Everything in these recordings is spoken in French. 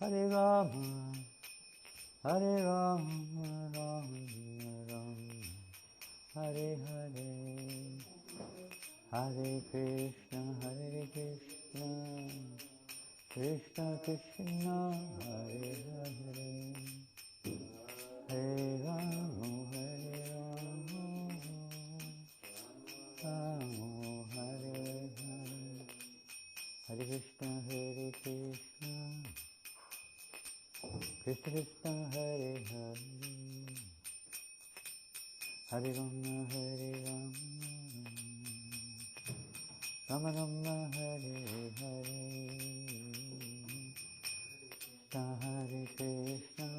Hare Rama, Hare Rama, Rama Rama, Hare Hare, Hare Krishna, Krishna Krishna, Hare Hare, Hare Rama, Rama Hare Hare, Hare Krishna, Krishna Krishna, Hare Hare, Hare Rama, Rama Rama, Hare Hare, Hare Krishna,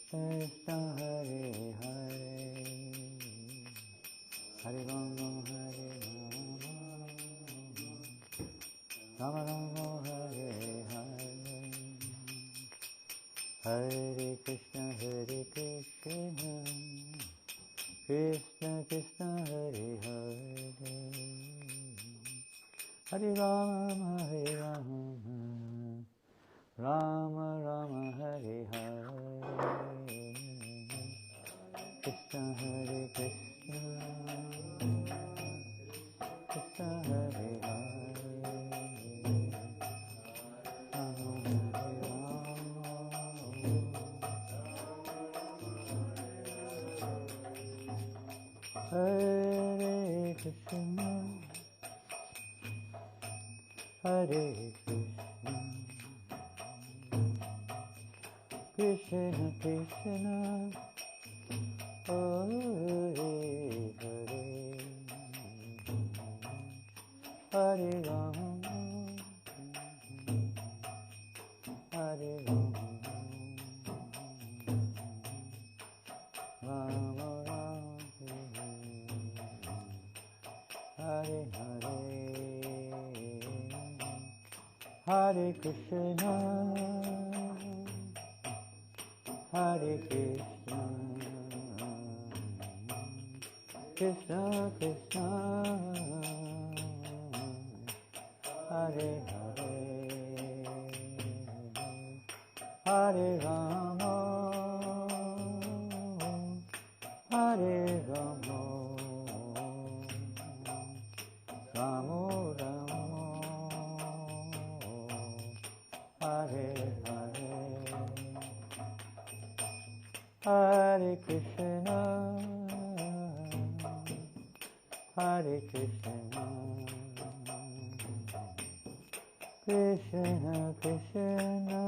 Krishna Hare Hare, Hare Rama, Rama Rama, Hare Hare, Hare Krishna, Krishna Krishna, Hare Hare, Hare Rama, Rama Rama, Hare Hare, Krishna Hare Krishna, Krishna Hare Hare, Hare Krishna, Hare Krishna, Krishna Krishna, Hare Hare, Hare Rama, Hare Rama, Rama Rama, Hare Hare, Hare Krishna, Hare Krishna, Krishna Krishna, Hare Hare, Hare Rama, Hare Rama, Rama Rama, Hare Hare, Hare Krishna, Hare Krishna, Krishna Krishna,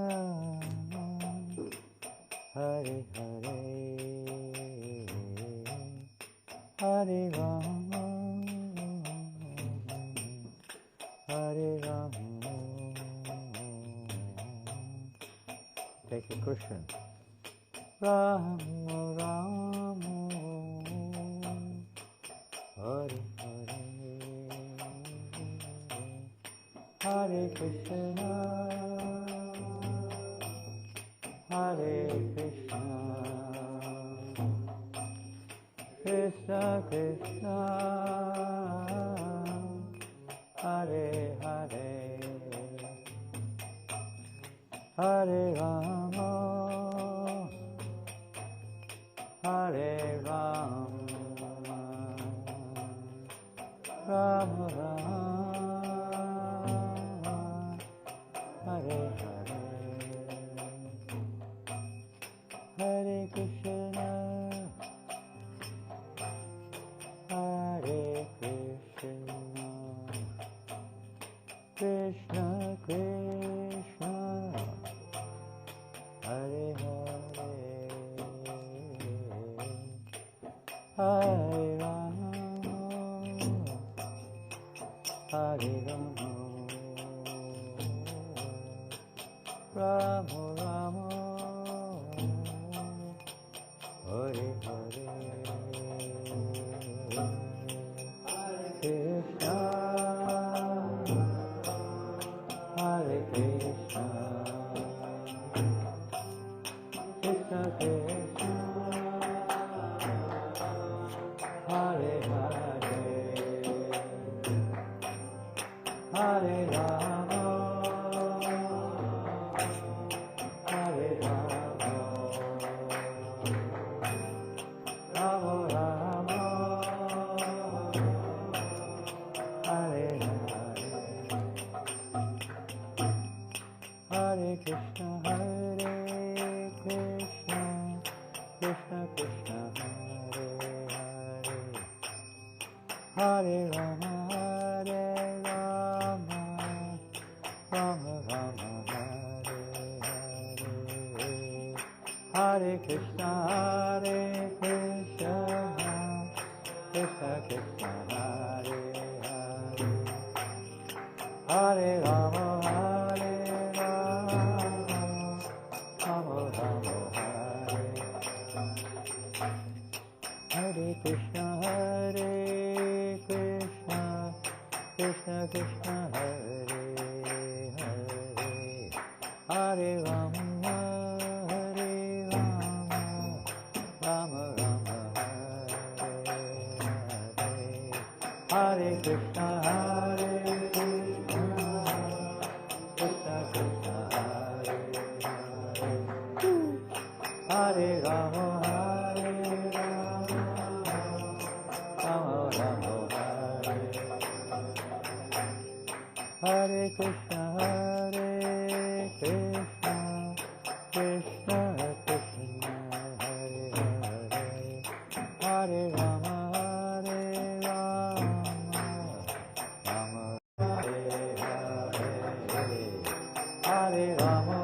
Hare Hare, Hare Rama, Hare Rama. Take a cushion. Rama Rama, Hare Hare, Hare Krishna, Hare Krishna, Krishna Krishna, Hare Hare, Hare Rama, Hare Rama, Rama Rama, Hare Hare, Hare Krishna, Hare Krishna, Krishna Krishna, Hare Hare, Hare Rama, Hare Rama, Rama Rama, Hare Hare, Krishna, Hare Krishna, Krishna Krishna, Hare Hare, Hare Rama, Hare Krishna, Krishna Krishna, Hare Rama, Rama Rama, Hare Krishna, Krishna Krishna, Hare Rama, Rama Rama, Hare Krishna, Krishna Krishna, Hare Hare, Hare Rama, Rama Rama, Hare Krishna, Krishna Krishna, Hare Rama, Rama Rama, Hare Krishna, Krishna Krishna, Hare Rama, Rama Hare Rama,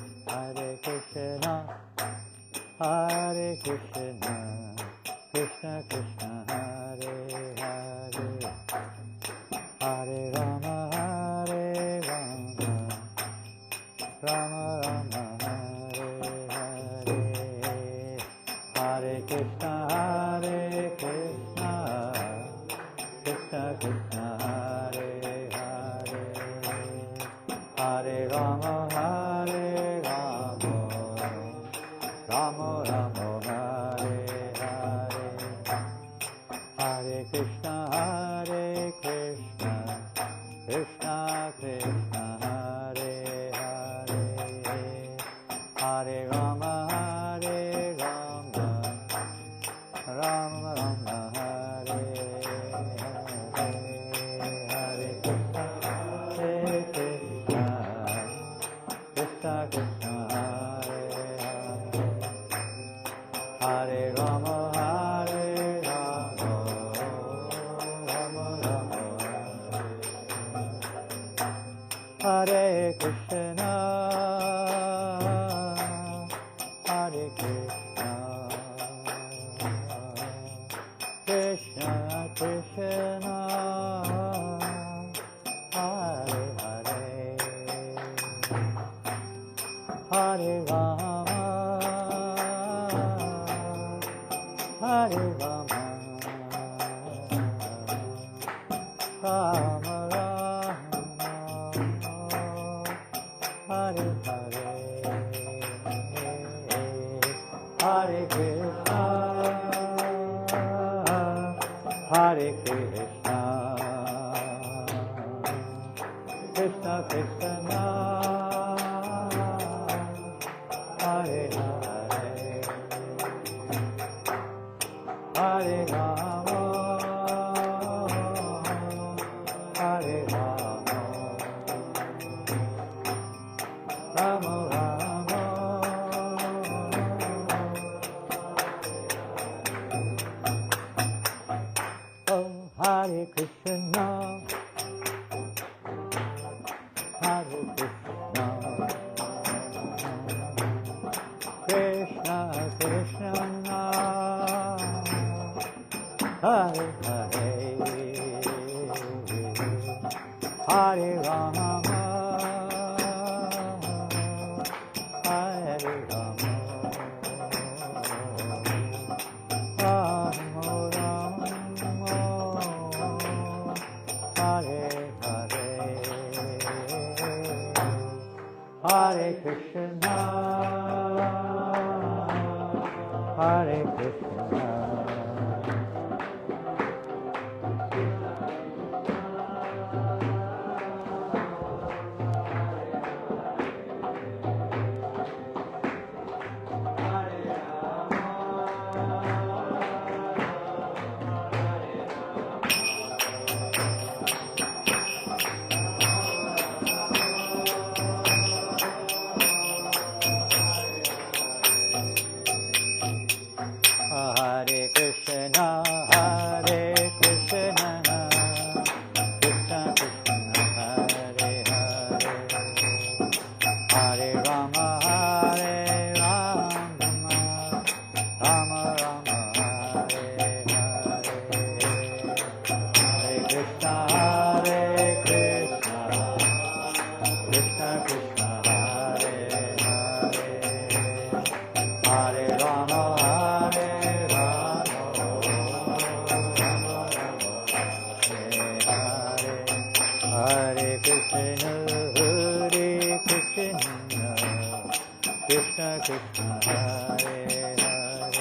Hare Krishna, Hare Krishna, Krishna Krishna, Hare Hare, Hare Rama, Rama Rama, Hare Hare, Hare Krishna, Krishna Krishna, Hare Hare, Hare Rama, Rama Rama, Hare Hare, Hare Krishna, Krishna Krishna, Hare Hare, Hare Rama, Rama Rama, Hare Hare, Hare Krishna, Krishna Krishna, Hare Hare Rama, Rama Rama, Hare Krishna, Hare Krishna, Krishna Krishna, Hare Hare, Hare Rama, Hare Rama, Rama Rama, Hare Hare, Hare Krishna, Hare Krishna, Krishna Krishna, Hare Hare, Hare Rama, Hare Rama, Rama Rama, oh Hare Krishna, Hare Krishna, Krishna Krishna, Hare Hare, Hare Rama, Hare Rama, Rama Rama, Hare Hare, Hare Krishna, Hare Krishna, Krishna, Hare Krishna, Krishna Krishna, Hare Hare,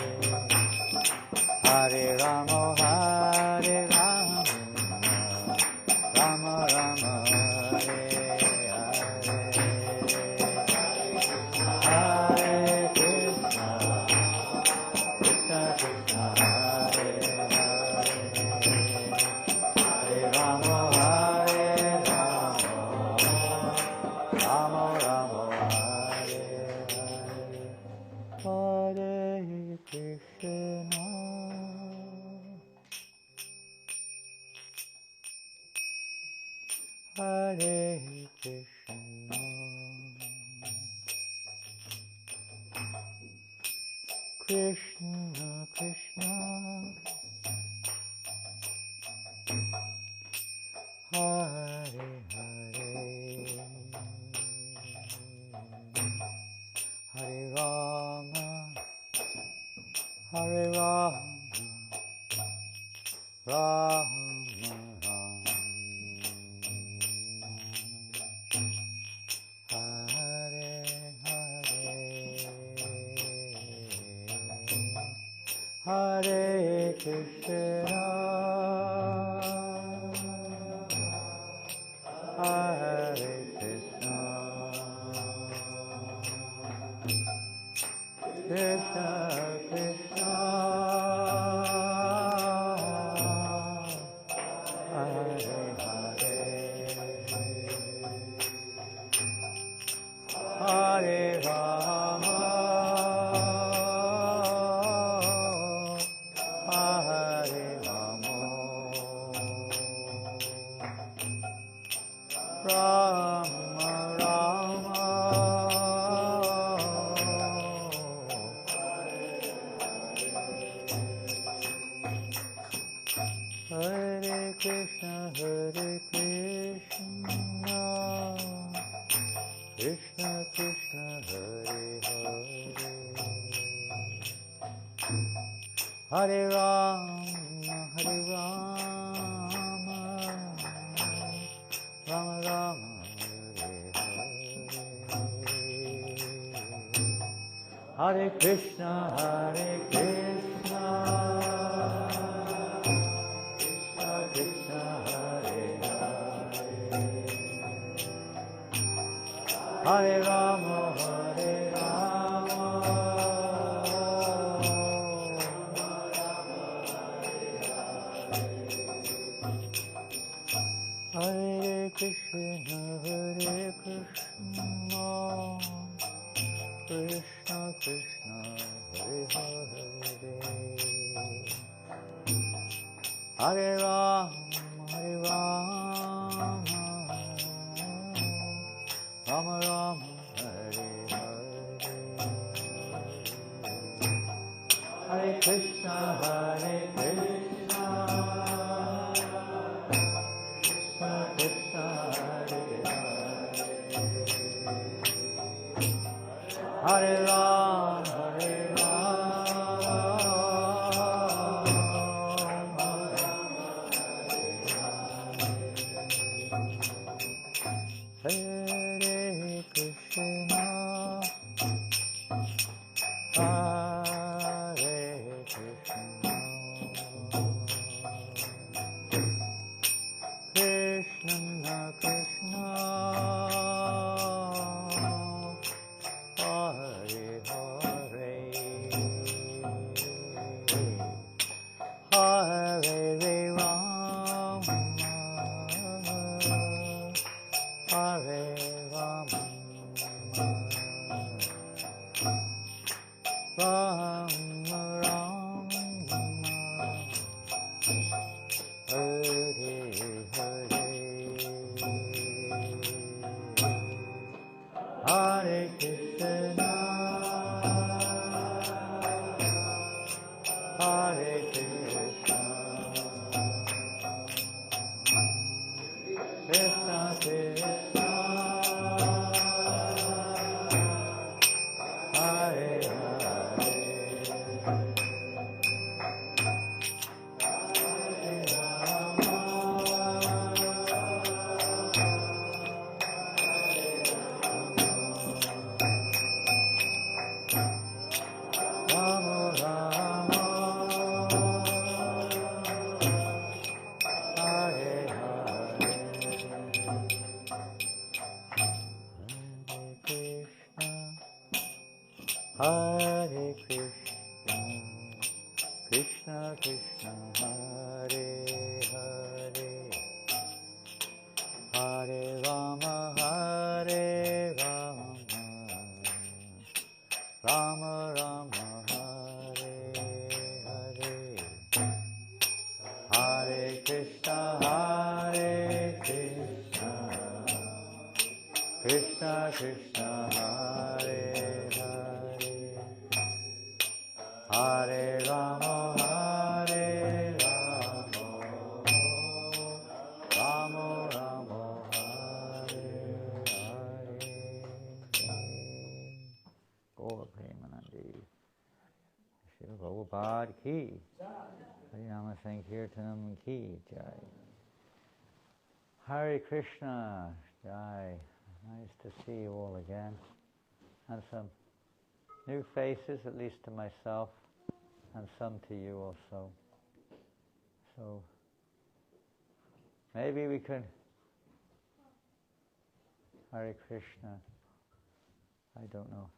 Hare Rama, Hare Rama, Rama Rama, Hare Hare, Hare Krishna, Krishna Krishna, Hare Hare, Hare Rama, Hare Rama, Rama Rama, Hare Hare, Hare Krishna, Hare Krishna, Krishna Krishna, Hare Hare, Hare Rama, Hare Rama, Rama Rama, Hare Hare, Hare Krishna, Hare Krishna, Krishna Krishna, Hare Hare, Hare Rama, Hare Rama, Rama Rama, Hare Krishna, Hare Krishna, Krishna Krishna, Hare Hare, Hare Rama, Hare Rama, Rama Rama, Hare Hare, Hare Krishna, Hare Krishna, Krishna Krishna, Hare Hare, Hare Rama, Hare Rama, Hare Krishna, Hare Krishna, Krishna Krishna, Hare Hare, Hare Rama, Hare Rama, Rama Rama, Hare Hare, Hare Krishna, Hare Krishna, Krishna Hare Hare, Hare Rama, Hare Rama, Hare Krishna, Hare Krishna, Krishna Krishna, Hare Hare, Hare Rama, Hare Rama, Rama Rama, Hare Hare, Hare Krishna, Hare Krishna, Krishna Krishna, Hare Hare, Hare Rama, Hare Krishna, Krishna Krishna, Hare Hare, Hare Rama, Hare Rama, Rama Rama, Hare Hare, Hare Krishna, Hare Krishna, Krishna Krishna, Hare Hare, Hare Rama, Hare Rama, Rama Rama, Hare Hare. Gaura Premanandi, Shri Prabhupada ki, Harinama Sankirtanam ki jai. Hare Krishna, jai. Nice to see you all again. And some new faces, at least to myself, and some to you also. So, maybe we could... Hare Krishna. I don't know.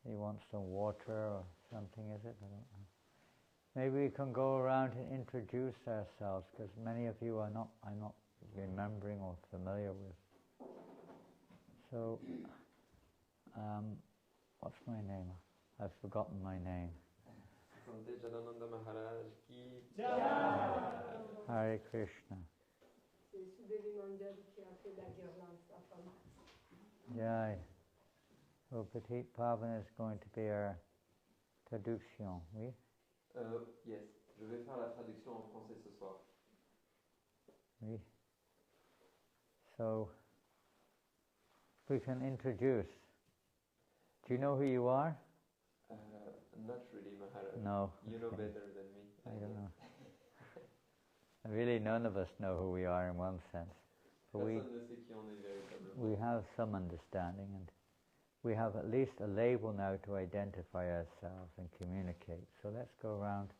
He wants some water or something, is it? I don't know. Maybe we can go around and introduce ourselves, because many of you I'm not remembering or familiar with. So, what's my name? I've forgotten my name. Hare Krishna. Jai. So Petite Pavan is going to be our traduction, oui? Yes, je vais faire la traduction en français ce soir. Oui. So, we can introduce. Do you know who you are? Not really, Maharaj. No. You know better than me. I don't know. Really, none of us know who we are in one sense. But we have some understanding, and we have at least a label now to identify ourselves and communicate. So let's go around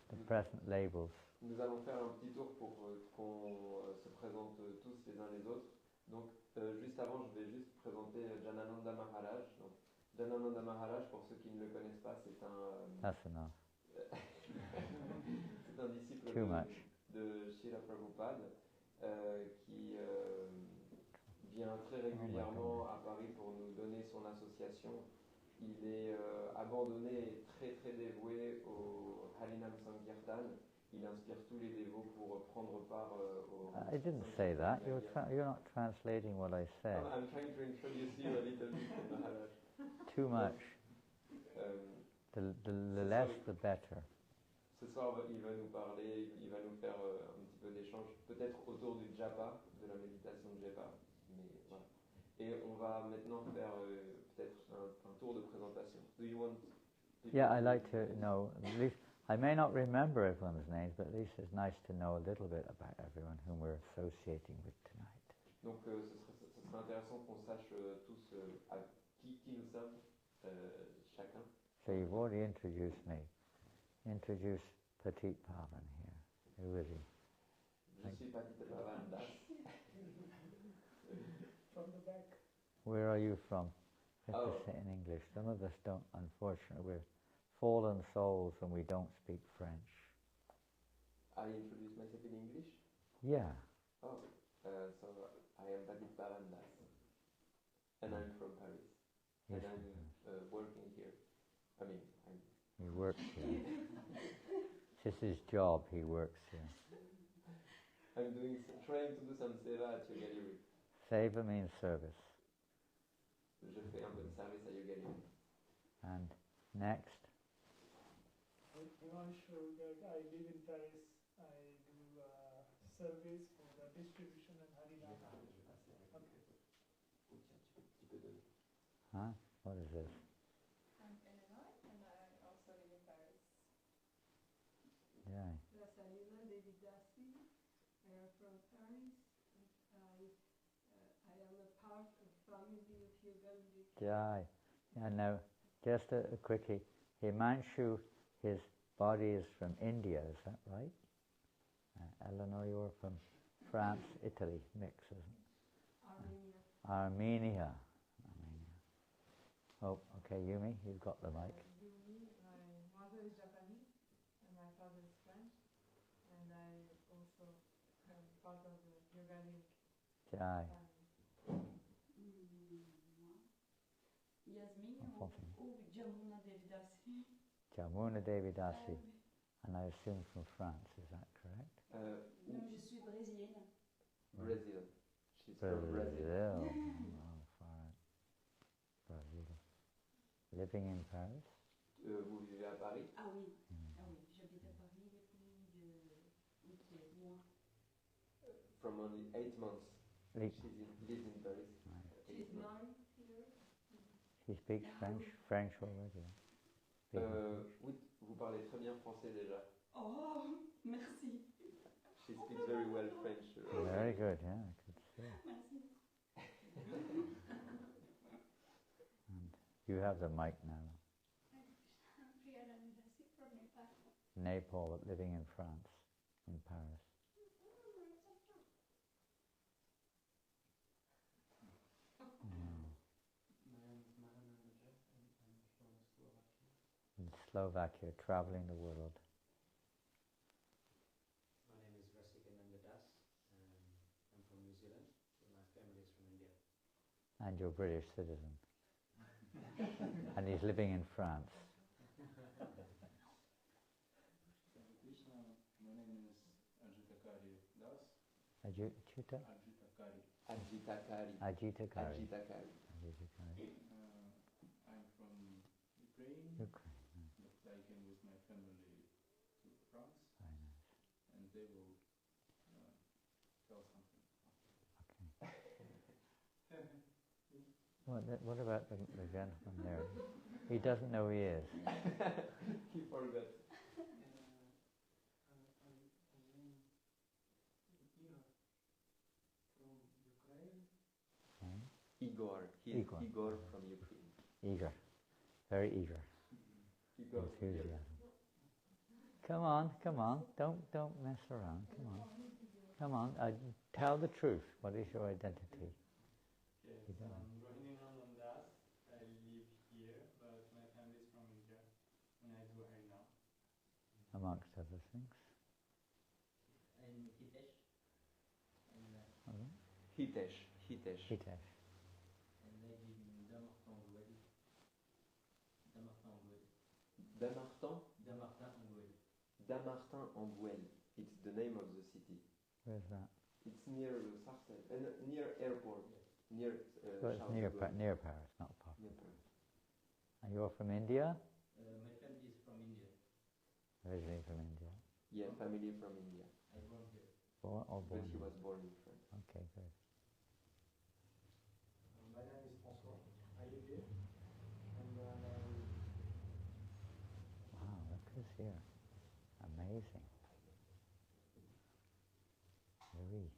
the present labels. Nous allons faire un petit tour pour qu'on se présente tous les uns les autres. Donc, juste avant, je vais juste présenter Janananda Maharaj. Donc, Janananda Maharaj, pour ceux qui ne le connaissent pas, c'est un... That's enough. c'est un disciple de Srila Prabhupada qui vient très régulièrement à Paris pour nous donner son association. Il est abandonné et très très dévoué au Harinam Sankirtan. Il inspire tous les dévots pour prendre part au... I didn't say that. You're not translating what I said. I'm trying to introduce you a little bit, Maharaj. Too much. The less, the better. Ce soir, il va nous parler, il va nous faire un petit peu d'échange, peut-être autour du japa, de la méditation de japa. Mais voilà. Et on va maintenant faire peut-être un tour de présentation. Do you want... Yeah, I like to know, at least, I may not remember everyone's names, but at least it's nice to know a little bit about everyone whom we're associating with tonight. Donc ce serait intéressant qu'on sache tous à qui nous sommes, chacun. So you've already introduced me. Introduce Petite Pavan here. Who is he? Je suis Petite Pavan Das. From the back. Where are you from? I have to say in English. Some of us don't, unfortunately. We're fallen souls and we don't speak French. I introduce myself in English? Yeah. Oh, so I am Petite Pavan Das. And I'm from Paris. Yes, and I'm working here. I mean, he works here. It's his job, he works here. I'm trying to do some seva at Yogaliri. Seva means service. Je fais un peu de service à Yogaliri. And next? I want to show that I live in Paris. I do service for the distribution and Harinama. Okay. Huh? What is this? I'm Eleanor, and I also live in Paris. Yeah. Rasalila David Dassi. I am from Paris. I am a part of family of Yoga Lyrique. Jai. And now, just a quickie. Himanshu, his body is from India, is that right? Eleanor, you're from France, Italy, mix, isn't it? Armenia. Armenia. Oh, okay, Yumi, you've got the mic. Yumi, my mother is Japanese and my father is French, and I also am part of the Yoga Lyrique Jai. Yasmine ou Jamuna Devidasi. Jamuna Devidasi. And I assume from France, is that correct? Non, je suis brésilienne. Brazil. She's from Brazil. Oh, fine. Brazil. Living in Paris? Vous vivez à Paris? Ah oui, ah oui, j'habite à Paris depuis 8 mois. From only 8 months. Lives in Paris. Nice. She's 9 here. She speaks French already. Oui, vous parlez très bien français déjà. Oh, merci. She speaks very well French. Very good, yeah, I could see. Merci. And you have the mic now. Nepal, living in France, in Paris. In Slovakia, traveling the world. My name is Rasika Nandadas, and I'm from New Zealand, but my family is from India. And you're a British citizen. And he's living in France. Krishna, my name is Ajitakari Das. Ajita? Ajitakari. Ajitakari. Ajitakari. I'm from Ukraine, Ukraine. but I came with my family to France, Very nice. and they will tell something. Okay. What about the gentleman there? He doesn't know he is. He forgot. Igor. He's Igor from Ukraine. Eager. Very eager. Igor. Enthusiasm. Come on. Don't mess around. Come on. Tell the truth. What is your identity? Yes, I'm Rohini Nandas. I live here, but my family is from India, and I do Harina. Amongst other things. I'm Hitesh. Hitesh. Hitesh. And I live in Damartin-Angouel. Damartin-Angouel. It's the name of the city. Where's that? It's near Sarcelles, near airport. Yeah. So it's near Paris, not far. Near Paris. And you're from India? My family is from India. Originally from India. Yeah, family from India. I born here. Born But he here? was born in France. Okay, good. My name is François. I live here, and Wow, look who's here. Amazing. Lyrique.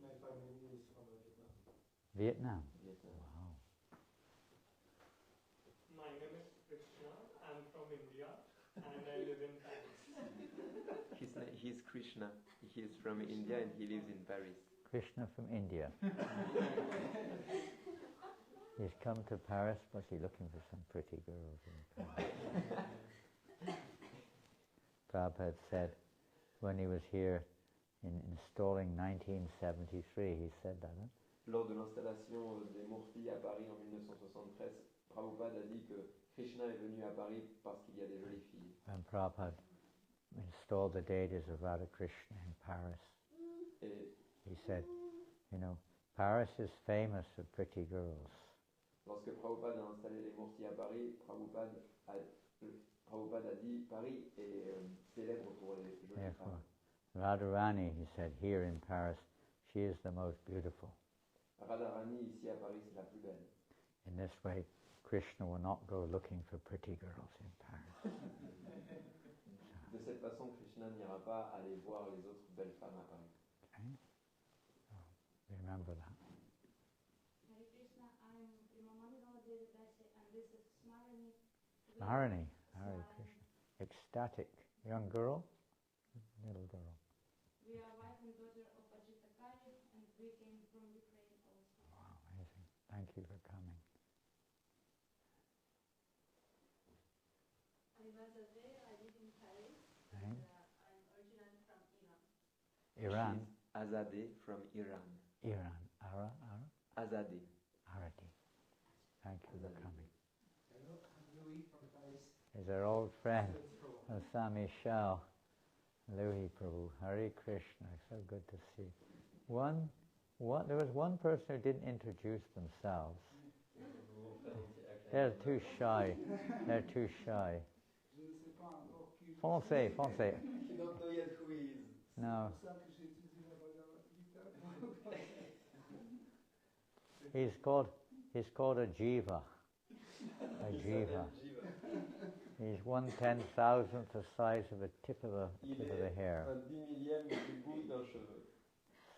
my family is from Vietnam. Vietnam? Wow. My name is Krishna. I'm from India and I live in Paris. He's Krishna. He is from India and he lives in Paris. Krishna from India. He's come to Paris. Was he looking for some pretty girls in Paris? Prabhupada said when he was here in installing 1973, he said that. Huh? Lors de l'installation des Murtis à Paris en 1973, Prabhupada a dit que Krishna est venu à Paris parce qu'il y a des jolies filles. When Prabhupada installed the deities of Radha Krishna in Paris, Et he said, you know, Paris is famous for pretty girls. lorsque Prabhupada a installé les Murtis à Paris, Prabhupada a dit Paris est célèbre pour les jolies Therefore, femmes. Radharani, he said, here in Paris, she is the most beautiful. Radharani ici à Paris c'est la plus belle. In this way, Krishna will not go looking for pretty girls in Paris. De cette façon, Krishna n'ira pas aller voir les autres belles femmes à Paris. Okay? So, remember that. Hare Krishna, I'm Primamanino Devidasi, and this is Smarani. Marini, Hare Krishna. Ecstatic. Young girl? Little girl. We are wife and daughter of Ajitakari, and we came from Ukraine also. Wow, amazing. Thank you for coming. Azadeh. I live in Paris. Right. And, I'm originally from Iran. Iran? She's Azadeh from Iran. Iran. Azadeh. Arati. Thank you for coming. Hello, I'm Louis from Paris. Is our old friend, Sami Shao, Louis Prabhu. Hare Krishna. So good to see. There was one person who didn't introduce themselves. They're too shy. They're too shy. Je ne sais pas encore qui. Foncez. You don't know yet who he is. No. C'est pour ça que j'étudie la Bhagavad Gita. He's called a jiva. A jiva. He's 1/10,000th the size of a tip of a hair. Un 10 millième du bout d'un cheveu.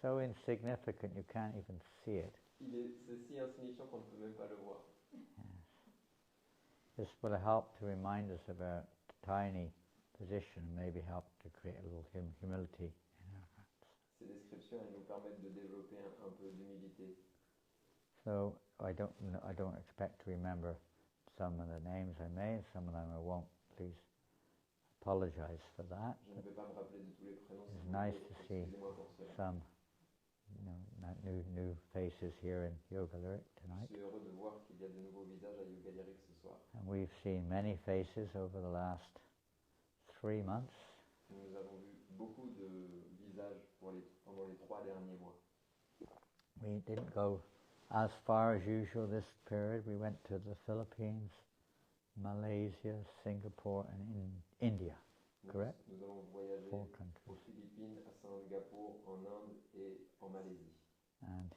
So insignificant you can't even see it. C'est si insignifiant qu'on ne peut même pas le voir. Yes. This will help to remind us of our tiny position, maybe help to create a little humility in our hearts. Ces descriptions, elles nous permettent de développer un peu d'humilité. So I don't expect to remember some of the names I may, some of them I won't. Please apologize for that. Je ne vais pas me rappeler de tous les prénoms. It's nice to see some new faces here in Yoga Lyrique tonight. Je suis heureux de voir qu'il y a de nouveaux visages à Yoga Lyrique ce soir. And we've seen many faces over the last 3 months. Nous avons vu beaucoup de visages pendant les 3 derniers mois. We didn't go as far as usual this period. We went to the Philippines, Malaysia, Singapore, and in India. Correct? Nous avons voyagé 4 countries. aux Philippines, à Singapour, en Inde et en Malaisie. And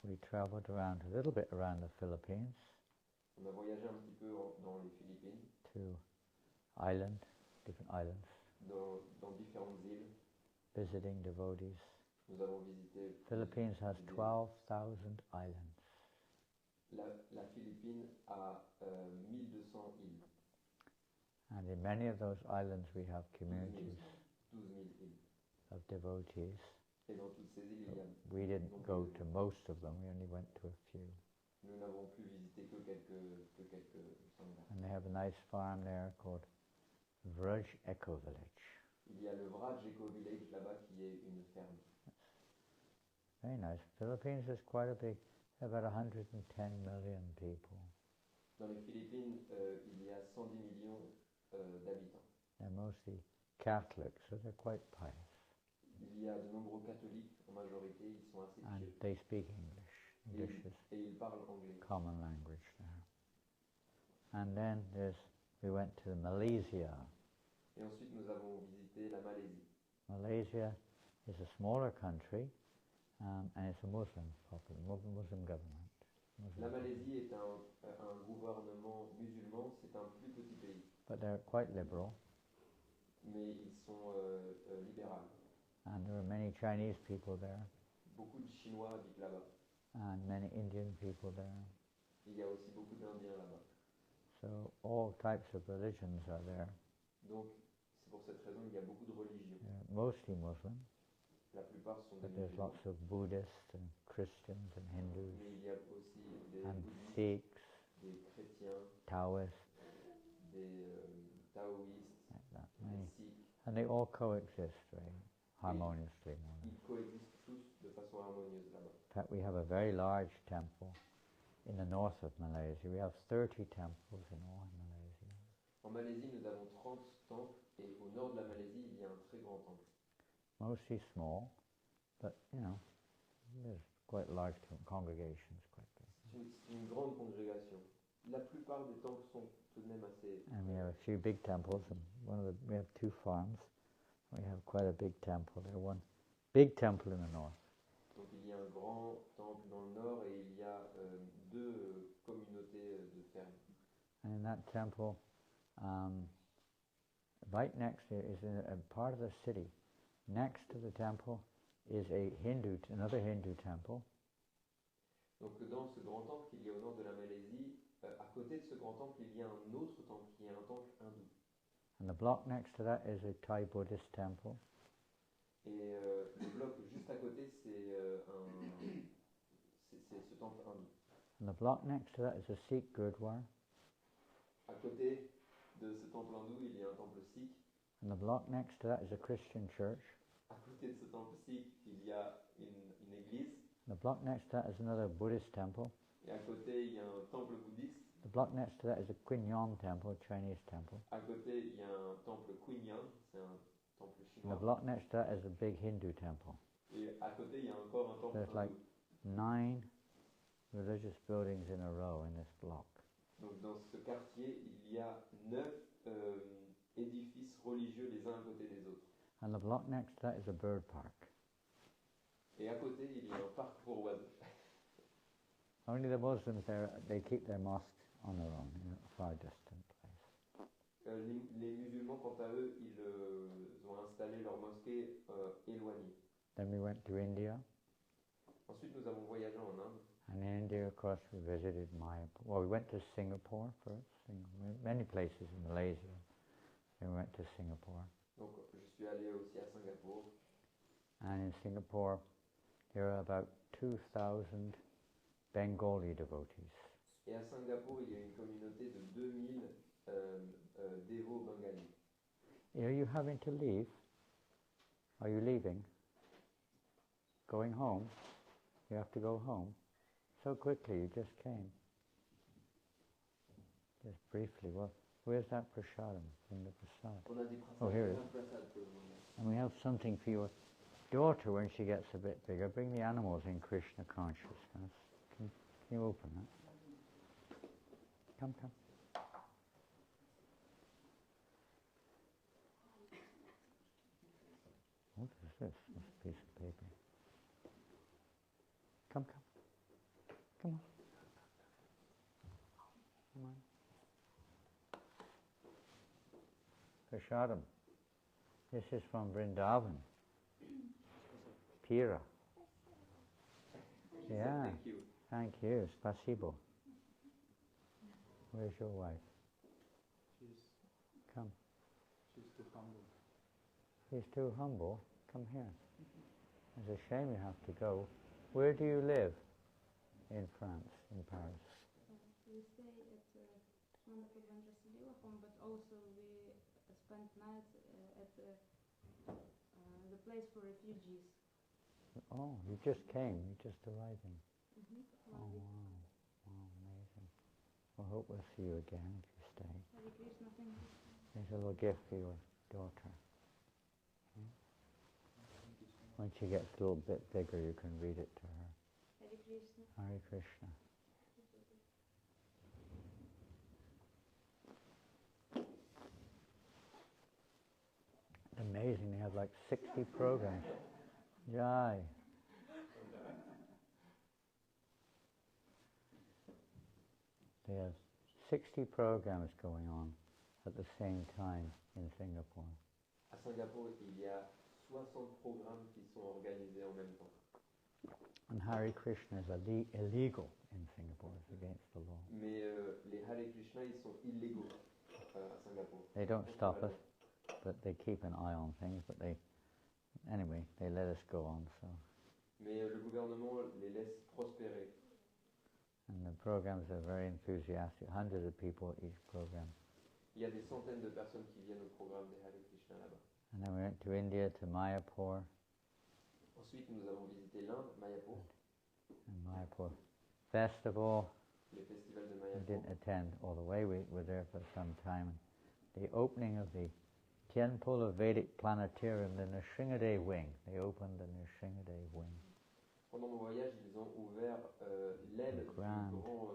we traveled around a little bit around the Philippines. On a voyagé un petit peu dans les Philippines. To different islands. Dans différentes îles. Visiting devotees. Nous avons visité. Philippines has 12,000 islands. La Philippine a 1200 îles. And in many of those islands we have communities 12 000 îles. of devotees. Et dans toutes ces îles, il y a. We didn't go to most of them, we only went to a few. Nous n'avons pu visiter que quelques sangha. And they have a nice farm there called Vraj Eco Village. Il y a le Vraj Eco Village là-bas qui est une ferme. Very nice. Philippines is quite a big, about 110 million people. Dans les Philippines, il y a 110 millions d'habitants. They're mostly Catholics, so they're quite pious. Il y a de nombreux catholiques en majorité, ils sont assez And pieux. they speak English. English is Et ils parlent anglais. common language there. And then we went to Malaysia. Et ensuite, nous avons visité la Malaisie. Malaysia is a smaller country, and it's a Muslim government. La Malaisie est un gouvernement musulman, c'est un plus petit pays. But they're quite liberal. Mais ils sont libéraux. And there are many Chinese people there. Beaucoup de Chinois habitent là-bas. And many Indian people there. Il y a aussi beaucoup d'Indiens là-bas. So all types of religions are there. Donc, c'est pour cette raison qu'il y a beaucoup de religions. Mostly Muslim. La plupart sont des But there's musulmans. lots of Buddhists and Christians and Hindus. Mais il y a aussi des And bouddhistes, Sikhs, des chrétiens, Taoists, des taoïstes, like that, des many. sikhs. And they all coexist very harmoniously. Ils coexistent tous de façon harmonieuse là-bas. In fact, we have a very large temple in the north of Malaysia. We have 30 temples in all in Malaysia. En Malaisie, nous avons 30 temples et au nord de la Malaisie, il y a un très grand temple. Mostly small, but there's quite large congregations, quite big. C'est une grande congrégation. La plupart des temples sont tout de même assez. And we have a few big temples, and we have 2 farms. We have quite a big temple there. One big temple in the north. Donc il y a un grand temple dans le nord et il y a 2 communautés de fermes. And in that temple, right next to it is in a part of the city. Next to the temple is another Hindu temple. Donc dans ce grand temple qu'il y a au nord de la Malaisie, à côté de ce grand temple, il y a un autre temple qui est un temple hindou. And the block next to that is a Thai Buddhist temple. Et le bloc juste à côté, c'est ce temple hindou. And the block next to that is a Sikh Gurdwara. À côté de ce temple hindou, il y a un temple sikh. And the block next to that is a Christian church. À côté de ce temple sikh, il y a une église. The block next to that is another Buddhist temple. Et à côté, il y a un temple bouddhiste. The block next to that is a Qingyuan temple, Chinese temple. À côté, il y a un temple Qingyuan, c'est un temple And the chinois. block next to that is a big Hindu temple. Et à côté, il y a encore un temple There's like hindou. 9 religious buildings in a row in this block. Donc dans ce quartier, il y a 9 édifices religieux les uns à côté des autres. And the block next to that is a bird park. Et à côté, il y a un parc pour oiseaux. Only the Muslims there, they keep their mosques on their own, in a far distant place. Les musulmans, quant à eux, ils ont installé leur mosquée éloignée. Then we went to India. Ensuite, nous avons voyagé en Inde. And in India, of course, we visited Mayapur. Well, we went to Singapore first, many places in Malaysia. Then we went to Singapore. Donc, je suis allé aussi à Singapour. And in Singapore, there are about 2,000 Bengali devotees. Et à Singapour, il y a une communauté de 2000 dévots bengalis. Are you having to leave? Are you leaving? Going home? You have to go home? So quickly, you just came. Just briefly, well, where's that prasadam? Bring the prasad. On a des Oh, here it is. prasad pour le moment. And we have something for your daughter when she gets a bit bigger. Bring the animals in Krishna consciousness. Can you open that? Come. What is this? This piece of paper. Come. Come on. Prasadam. This is from Vrindavan. Pira. Yeah. Thank you. Thank you. Spasibo. Where's your wife? Come. She's too humble. He's too humble. Come here. It's a shame you have to go. Where do you live? In France, in Paris. We stay at wonderful Vandrasilila home, but also we spend nights at the place for refugees. Oh, you just came. You just arriving. Mm-hmm. Oh, wow. Wow, amazing. I hope we'll see you again if you stay. Hare Krishna, thank you. There's a little gift for your daughter. Okay? When she gets a little bit bigger, you can read it to her. Hare Krishna. Hare Krishna. Amazing, they have like 60 programs. Jai. They have 60 programs going on at the same time in Singapore. À Singapour, il y a 60 programmes qui sont organisés en même temps. And Hare Krishna is illegal in Singapore, it's against the law. Mais les Hare Krishna, ils sont illégaux à Singapour. They don't stop us, but they keep an eye on things, but anyway, they let us go on, so. Mais le gouvernement les laisse prospérer. And the programs are very enthusiastic, hundreds of people each program. Il y a des centaines de personnes qui viennent au programme des Hare Krishna là-bas. And then we went to India, to Mayapur. Ensuite, nous avons visité l'Inde, Mayapur, And Mayapur Festival. les festivals de We Mayapur. didn't attend all the way, we were there for some time. The opening of the Temple of Vedic Planetarium, the Nrsimhadev wing. They opened the Nrsimhadev wing. Pendant mon voyage, ils ont ouvert l'aile du Grand. grand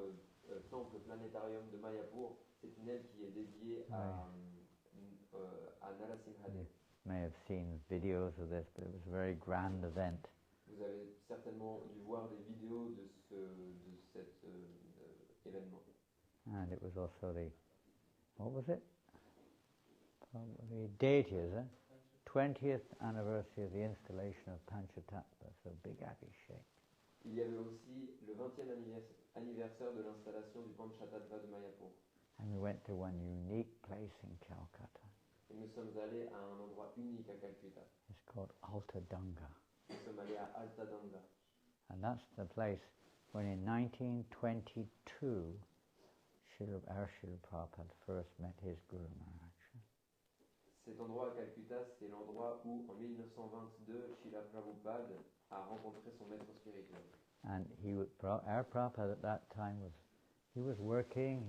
temple planétarium de Mayapur. C'est une aile qui est dédiée à Narasimhadev. You may have seen videos of this, but it was a very grand event. Vous avez certainement dû voir des vidéos de cet événement. And it was also what was it? Probably deity, is it? 20th anniversary of the installation of Panchatattva, so big Abhishek. Il y avait aussi le 20e anniversaire de l'installation du Panchatattva de Mayapur. And we went to one unique place in Calcutta. Et nous sommes allés à un endroit unique à Calcutta. It's called Altadanga. Nous sommes allés à Altadanga. And that's the place when in 1922 our Srila Prabhupada first met his Guru Maharaj. Cet endroit à Calcutta, c'est l'endroit où, en 1922, Srila Prabhupada a rencontré son maître spirituel. And our Prabhupada at that time he was working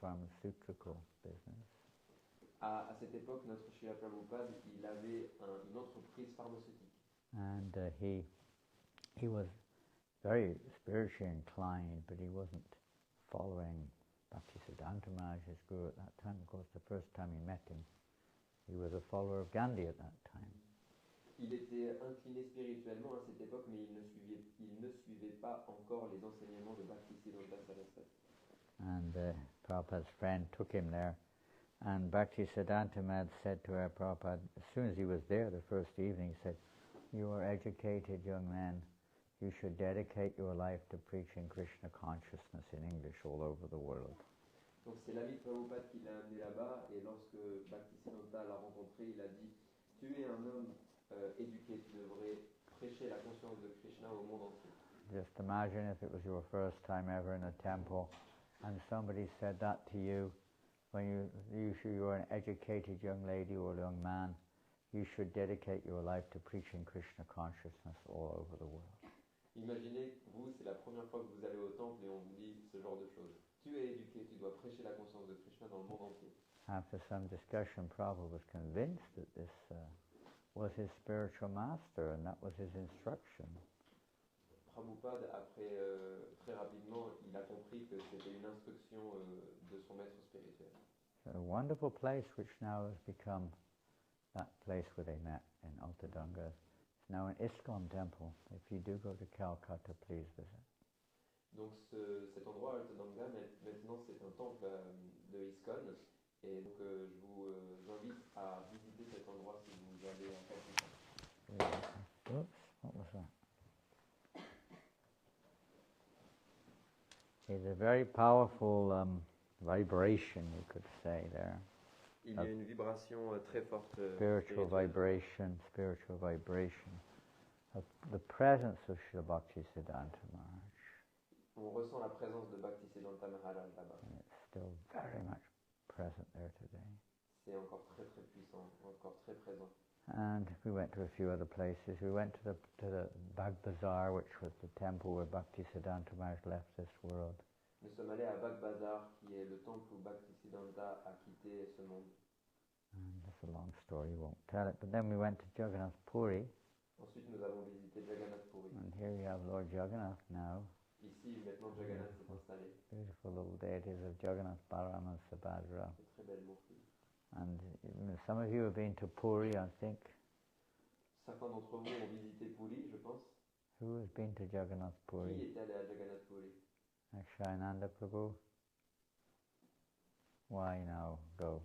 pharmaceutical business. À cette époque, notre Srila Prabhupada, il avait une entreprise pharmaceutique. And he was very spiritually inclined, but he wasn't following Bhaktisiddhanta Maharaj, his guru at that time. Of course, the first time he met him, he was a follower of Gandhi at that time. Il était incliné spirituellement à cette époque, mais il ne suivait pas encore les enseignements de Bhaktisiddhanta Saraswati. And Prabhupada's friend took him there, and Bhaktisiddhanta Maharaj said to our Prabhupada, as soon as he was there the first evening, he said, "You are educated young man, you should dedicate your life to preaching Krishna consciousness in English all over the world." Donc c'est l'ami de Prabhupada qui l'a amené là-bas, et lorsque Bhaktisiddhanta l'a rencontré, il a dit, tu es un homme éduqué, tu devrais prêcher la conscience de Krishna au monde entier. Just imagine if it was your first time ever in a temple and somebody said that to you when you are an educated young lady or young man, you should dedicate your life to preaching Krishna consciousness all over the world. Imaginez, vous, c'est la première fois que vous allez au temple et on vous dit ce genre de choses. Tu es éduqué, tu dois prêcher la conscience de Krishna dans le monde entier. After some discussion, Prabhupada was convinced that this was his spiritual master and that was his instruction. Prabhupada, après, très rapidement, il a compris que c'était une instruction de son maître spirituel. A wonderful place which now has become that place where they met in Altadanga. It's now an ISKCON temple. If you do go to Calcutta, please visit. Donc cet endroit, Altadanga, maintenant c'est un temple de ISKCON. Et donc je vous invite à visiter cet endroit si vous allez à Calcutta. Oops, what was that? It's a very powerful vibration, you could say, there. Il y a une vibration très forte. Spiritual vibration of the presence of Srila Bhaktisiddhanta Maharaj. On ressent la présence de Bhaktisiddhanta Maharaj là-bas. And it's still very much present there today. C'est encore très très puissant, encore très présent. And we went to a few other places. We went to the Bag Bazar, which was the temple where Bhaktisiddhanta Maharaj left this world. Nous sommes allés à Bag Bazar, qui est le temple où Bhaktisiddhanta a quitté ce monde. And that's a long story, won't tell it. But then we went to Jagannath Puri. Ensuite, nous avons visité Jagannath Puri. And here you have Lord Jagannath now. Ici, maintenant, Jagannath s'est installé. Beautiful little deities of Jagannath, Balaram and Subhadra. C'est très belle morphine. And some of you have been to Puri, I think. Certains d'entre vous ont visité Puri, je pense. Who has been to Jagannath Puri? Qui est allé à Jagannath Puri? Akshayananda Prabhu. Why now go?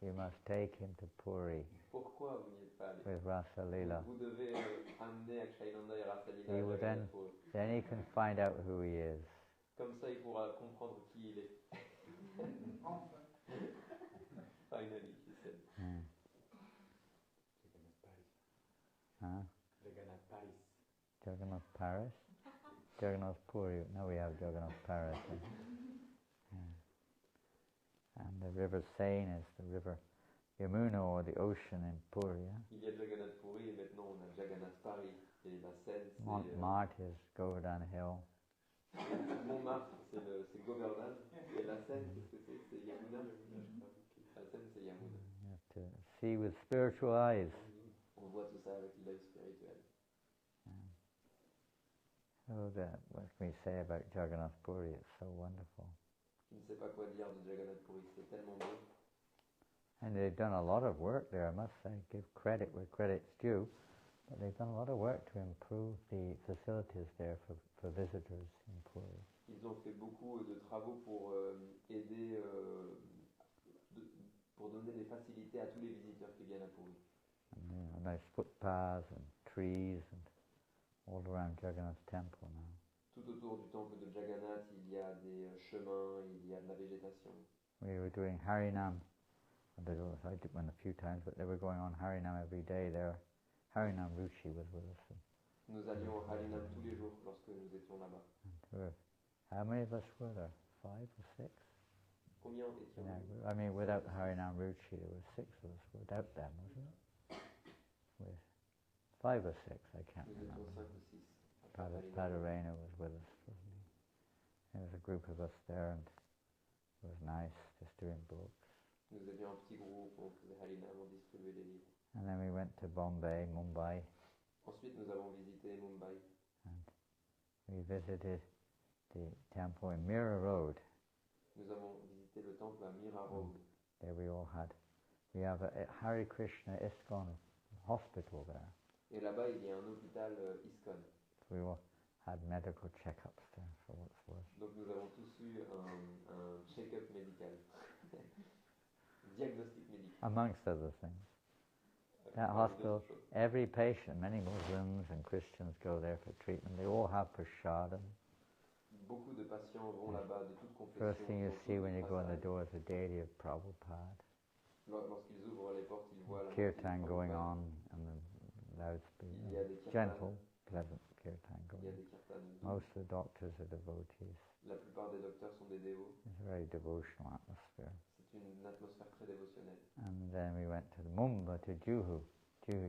You must take him to Puri. Pourquoi vous n'y êtes pas allé? With Rasa Leela. Vous devez amener Akshayananda et Rasa Leela He à will Jagannath Puri. then he can find out who he is. Comme ça, il pourra comprendre qui il est. Finally, he said. Jagannath Paris. Jagannath Paris? Jagannath Puri. Now we have Jagannath Paris. And the river Seine is the river Yamuna, or the ocean in Puri. Il y a Jagannath Puri et maintenant on a Jagannath Paris. Et la Seine, c'est... Montmartre is Govardhan Hill. Montmartre, c'est Govardhan. Et la Seine, qu'est-ce que c'est? C'est Yamuna. La Seine, c'est Yamuna. You have to see with spiritual eyes. On voit tout ça avec l'œil spirituel. Oh, what can we say about Jagannath Puri? It's so wonderful. Je ne sais pas quoi dire de Jagannath Puri, c'est tellement beau. And they've done a lot of work there, I must say. Give credit where credit's due. But they've done a lot of work to improve the facilities there for visitors in Puri. Ils ont fait beaucoup de travaux pour aider, pour donner des facilités à tous les visiteurs qui viennent à Puri. And nice footpaths and trees and all around Jagannath temple now. Tout autour du temple de Jagannath, il y a des chemins, il y a de la végétation. We were doing Harinam. I did one a few times, but they were going on Harinam every day there. Harinam Ruchi was with us. Nous allions au Harinam tous les jours lorsque nous étions là-bas. How many of us were there? 5 or 6? Combien étions nous? I mean, without Harinam Ruchi, there were 6 of us. Without them, wasn't it? With 5 or 6, I can't Nous remember. étions 5 ou 6. à part Harinam. Padarena was with us, wasn't he? There was a group of us there, and it was nice, just doing books. Nous avions un petit groupe, on faisait Harinam, on distribuait des livres. And then we went to Mumbai. Ensuite, nous avons visité Mumbai. And we visited the temple in Mira Road. Nous avons visité le temple à Mira Road. There we have a Hare Krishna ISKCON hospital there. Et là-bas, il y a un hôpital ISKCON. We all had medical check-ups there, for what it's worth. Donc nous avons tous eu un check-up médical. Diagnostic médical. Amongst other things. That hospital, every patient, many Muslims and Christians go there for treatment. They all have prasadam. Beaucoup de patients vont là-bas de toute confession. First thing you see when you go in the door is the deity of Prabhupada. Lorsqu'ils ouvrent les portes, ils voient la kirtan going on and the loudspeaker. Gentle, pleasant kirtan going on. Most of the doctors are devotees. La plupart des docteurs sont des dévots. It's a very devotional atmosphere. C'est une atmosphère très dévotionnelle. And then we went to Mumbai, to Juhu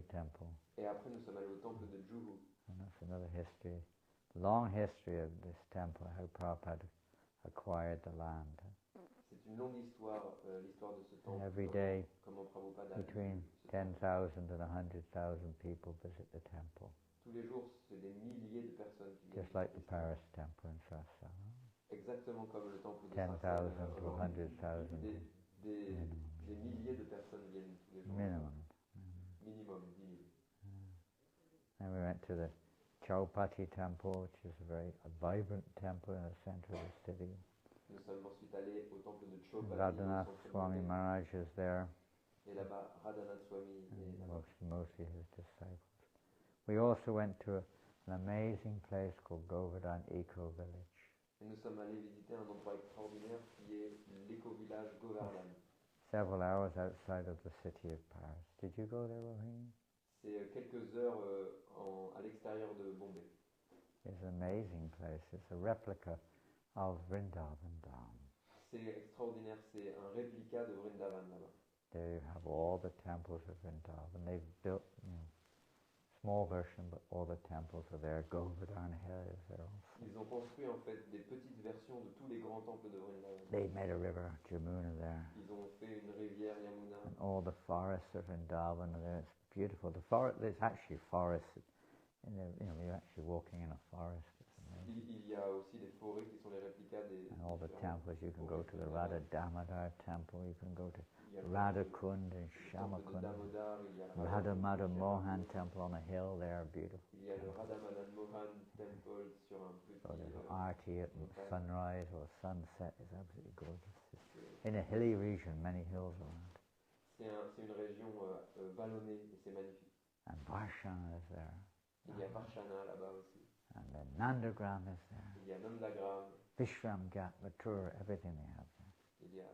temple. Et après nous sommes allés au temple de Juhu. And that's another history, long history of this temple, how Prabhupada acquired the land. C'est une longue histoire, l'histoire de ce temple. Every day, comment Prabhupada between 10,000 and 100,000 people visit the temple. Tous les jours, c'est des milliers de personnes qui viennent. Just like the Paris temple in Sarsara. Exactement comme le temple de 10,000 to 100,000. Des milliers de personnes viennent tous les jours. Minimum 10 000. And we went to the Chaupati temple, which is a vibrant temple in the center of the city. Nous sommes ensuite allés au temple de Chaupati. Radhanath Swami Maharaj is there. Et là-bas, Radhanath Swami est là-bas. Mostly his disciples. We also went to an amazing place called Govardhan Eco Village. Et nous sommes allés visiter un endroit extraordinaire qui est l'éco-village Govardhan. Several hours outside of the city of Paris. Did you go there, Rohini? C'est quelques heures à l'extérieur de Bombay. It's an amazing place. It's a replica of Vrindavan Dham. C'est extraordinaire. C'est un réplica de Vrindavan là-bas. They have all the temples of Vrindavan. They've built, small version, but all the temples are there. Govardhan Hill is there also. Ils ont construit en fait des petites versions de tous les grands temples de Vrindavan. They made a river, Jamuna, there. Ils ont fait une rivière Yamuna. And all the forests of Vrindavan are there. It's beautiful. The forest, there's actually forests. You're actually walking in a forest. Il y a aussi des forêts qui sont les réplicas des. And all the temples. You can go to the Radha Damodar temple. You can go to Radha Kund and Shama Kund. Radha Madan Mohan temple on a hill there, beautiful. Il y a le Radha Madan Mohan temple sur un petit. So there's arti at sunrise or sunset is absolutely gorgeous. In a hilly region, many hills around. C'est une région vallonnée et c'est magnifique. And Varshana is there. Il y a Varshana là-bas aussi. And then Nandagram is there. Il y a Nandagram. Vishramghat, Mathura, everything they have there. Il y a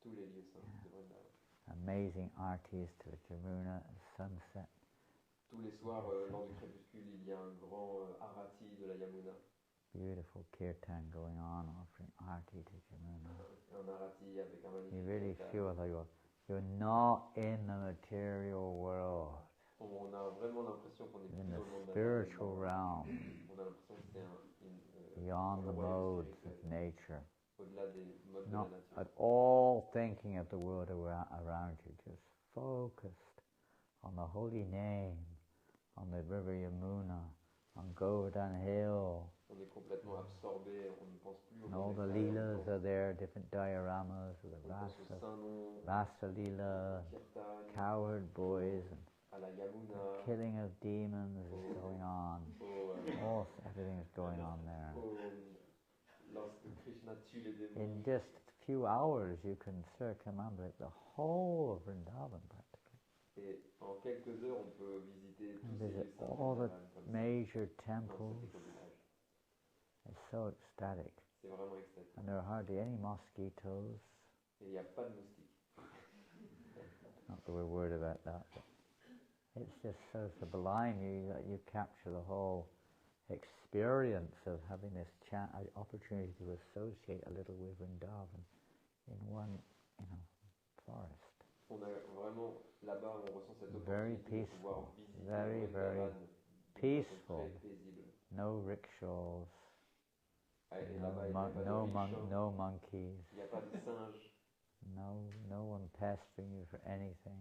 tous les lieux saints de Vrindavan. Amazing artis to the Jamuna and sunset. Tous les soirs, lors du crépuscule, il y a un grand arati de la Yamuna. Beautiful kirtan going on, offering arti to Jamuna. Un arati avec un magnifique. You really feel like you're not in the material world. On a vraiment l'impression qu'on est in plus the dans le monde spiritual realm, On a l'impression que c'est beyond the modes of nature. Au-delà des modes de la Not nature. at all thinking of the world around you, just focused on the holy name, on the river Yamuna, on Govardhan Hill. On est complètement absorbé, on ne pense plus au And monde all the extérieur, leelas are there, different dioramas of the on pense au Saint-Nom, Rasa Leela, Kirtan, cowherd boys, and à la Yamuna, killing of demons is going on. Everything is going on there. Lorsque Krishna tue les démons. In just a few hours, you can circumambulate the whole of Vrindavan practically. Et en quelques heures, on peut visiter tous ces Visit lieux saints all the Vrindavan comme ça. major Dans temples. cet éco-village. It's so ecstatic. C'est vraiment extatique. And there are hardly any mosquitoes. Et il n'y a pas de moustiques. Not that we're worried about that, but it's just so sublime. You capture the whole experience of having this opportunity to associate a little with Vrindavan in one, forest. On a vraiment, là-bas, on ressent cette Very opportunité de pouvoir peaceful, visiter very, very Vrindavan d'une façon peaceful. très paisible. No rickshaws, Et là-bas, il n'y a pas de riches, no monkeys, il n'y a pas de singes, no one pestering you for anything,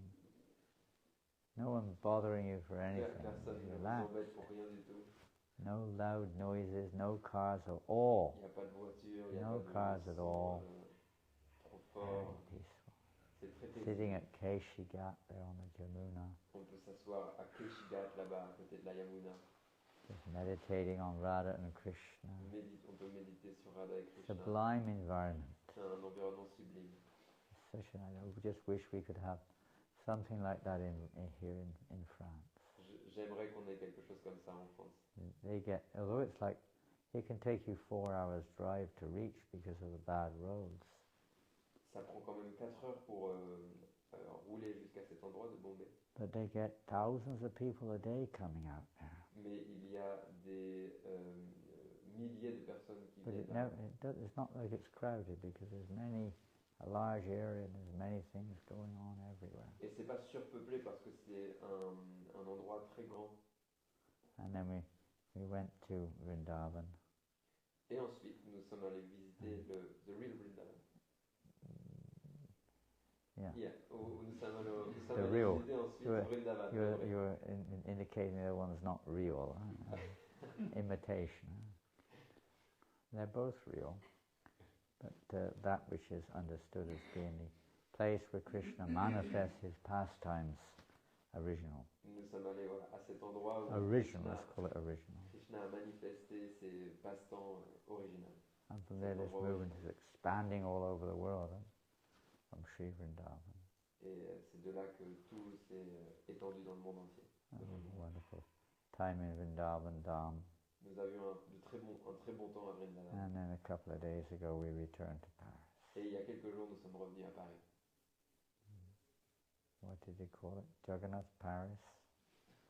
no one bothering you for anything. personne ne vous Relax. embête pour rien du tout. No loud noises, no cars at all. Il n'y a pas de voiture, il n'y a No pas cars de at son all. trop Very fort. peaceful. C'est très Sitting paisible. at Keshigat there on the Jamuna, On peut s'asseoir à Keshigat, là-bas, à côté de la Yamuna. just meditating on Radha and Krishna. On peut méditer sur Radha et Krishna. Sublime environment. C'est un environnement sublime. Such an idea. We just wish we could have something like that here in France. J'aimerais qu'on ait quelque chose comme ça en France. They get, although it's like, it can take you 4 hours drive to reach because of the bad roads. Ça prend quand même 4 heures pour rouler jusqu'à cet endroit de Bombay. But they get thousands of people a day coming out there. Mais il y a des milliers de personnes qui But viennent. it's not like it's crowded because there's a large area and there's many things going on everywhere. Et c'est pas surpeuplé parce que c'est un endroit très grand. And then we went to Vrindavan. Et ensuite, nous sommes allés visiter the real Vrindavan. Yeah. Nous sommes allés real. visiter ensuite Vrindavan. You were indicating the other one's not real. Imitation. They're both real. But that which is understood as being the place where Krishna manifests his pastimes, original. Nous sommes allés à cet endroit où Original, let's call it original. Krishna a manifesté ses passe-temps originaux. And from there this movement is expanding all over the world, from Sri Vrindavan. Et c'est de là que tout s'est étendu dans le monde entier. Wonderful time in Vrindavan Dham. Nous avions un très bon temps à Vrindavan. And then a couple of days ago we returned to Paris. Et il y a quelques jours, nous sommes revenus à Paris. What did they call it? Jagannath Paris?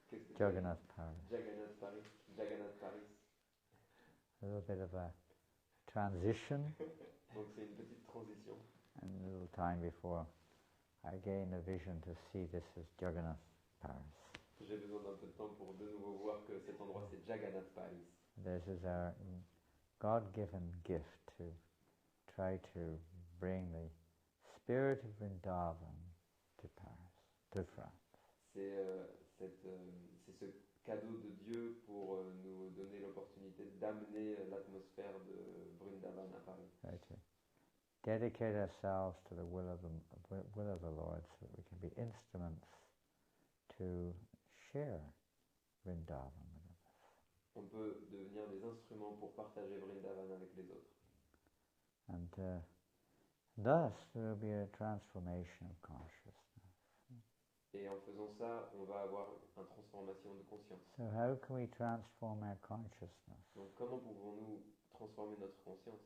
Qu'est-ce que Jagannath Paris. Jagannath Paris. Jagannath Paris. A little bit of a transition. Donc c'est une petite transition. And a little time before I gain a vision to see this as Jagannath Paris. J'ai besoin d'un peu de temps pour de nouveau voir que cet endroit c'est Jagannath Paris. This is our God-given gift to try to bring the spirit of Vrindavan to Paris, to France. C'est ce cadeau de Dieu pour nous donner l'opportunité d'amener l'atmosphère de Vrindavan à Paris. Right, to dedicate ourselves to the will of the Lord so that we can be instruments to share Vrindavan with others. On peut devenir des instruments pour partager Vrindavan avec les autres. And thus there will be a transformation of consciousness. Et en faisant ça, on va avoir une transformation de conscience. So how can we transform our consciousness? Donc comment pouvons-nous transformer notre conscience?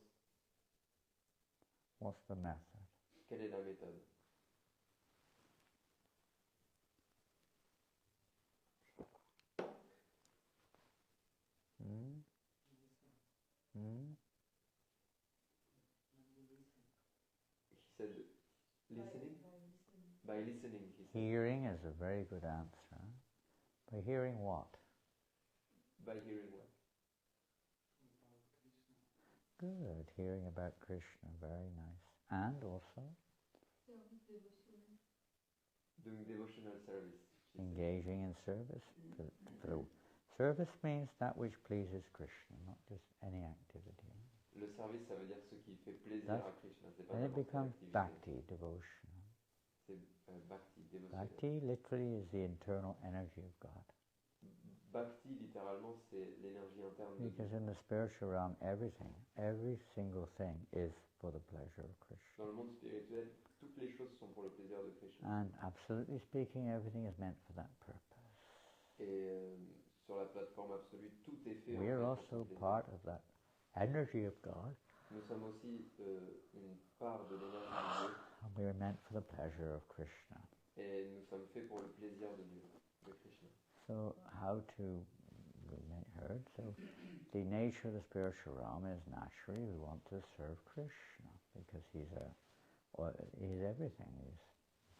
What's the method? Quelle est la méthode? He said listening? By listening, he said. Hearing is a very good answer. By hearing what? By hearing what? Good, hearing about Krishna, very nice. And also? Doing devotional service. Engaging in service. Service means that which pleases Krishna, not just any activity. Le service, ça veut dire ce qui fait plaisir à Krishna. C'est pas Then it n'importe quelle becomes activité. bhakti, devotion. C'est bhakti, dévotion. Bhakti literally is the internal energy of God. Bhakti, littéralement, c'est l'énergie interne de Because Dieu. in the spiritual realm, every single thing is for the pleasure of Krishna. Dans le monde spirituel, toutes les choses sont pour le plaisir de Krishna. And absolutely speaking, everything is meant for that purpose. Et sur la plateforme absolue, tout est fait We are en fait pour also son plaisir. part of that energy of God, Nous sommes aussi une part de l'énergie de Dieu. and we are meant for the pleasure of Krishna. Et nous sommes faits pour le plaisir de Dieu, de Krishna. So how to, we heard, so the nature of the spiritual realm is naturally we want to serve Krishna because he's He's everything. He's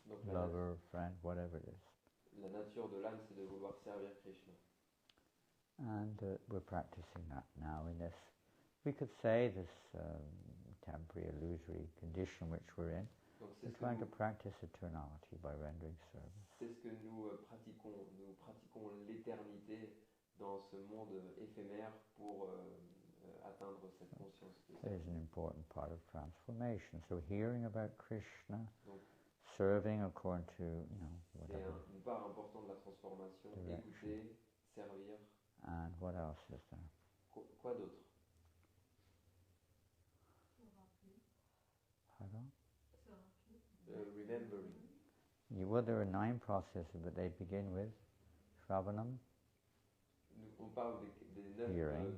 Donc lover, friend, whatever it is. la nature de l'âme, c'est de vouloir servir Krishna. And we're practicing that now in this, we could say, this temporary, illusory condition which we're in. Donc We're trying to practice eternality by rendering service. c'est ce que nous pratiquons. Nous pratiquons l'éternité dans ce monde éphémère pour atteindre cette conscience. It is an important part of transformation. So hearing about Krishna, Donc, serving according to, c'est whatever. une part importante de la transformation. Direction. Écouter, servir. And what else is there? Quoi d'autre? Pardon? Remembering. Well, there are 9 processes, but they begin with Shravanam. On parle des 9, Hearing.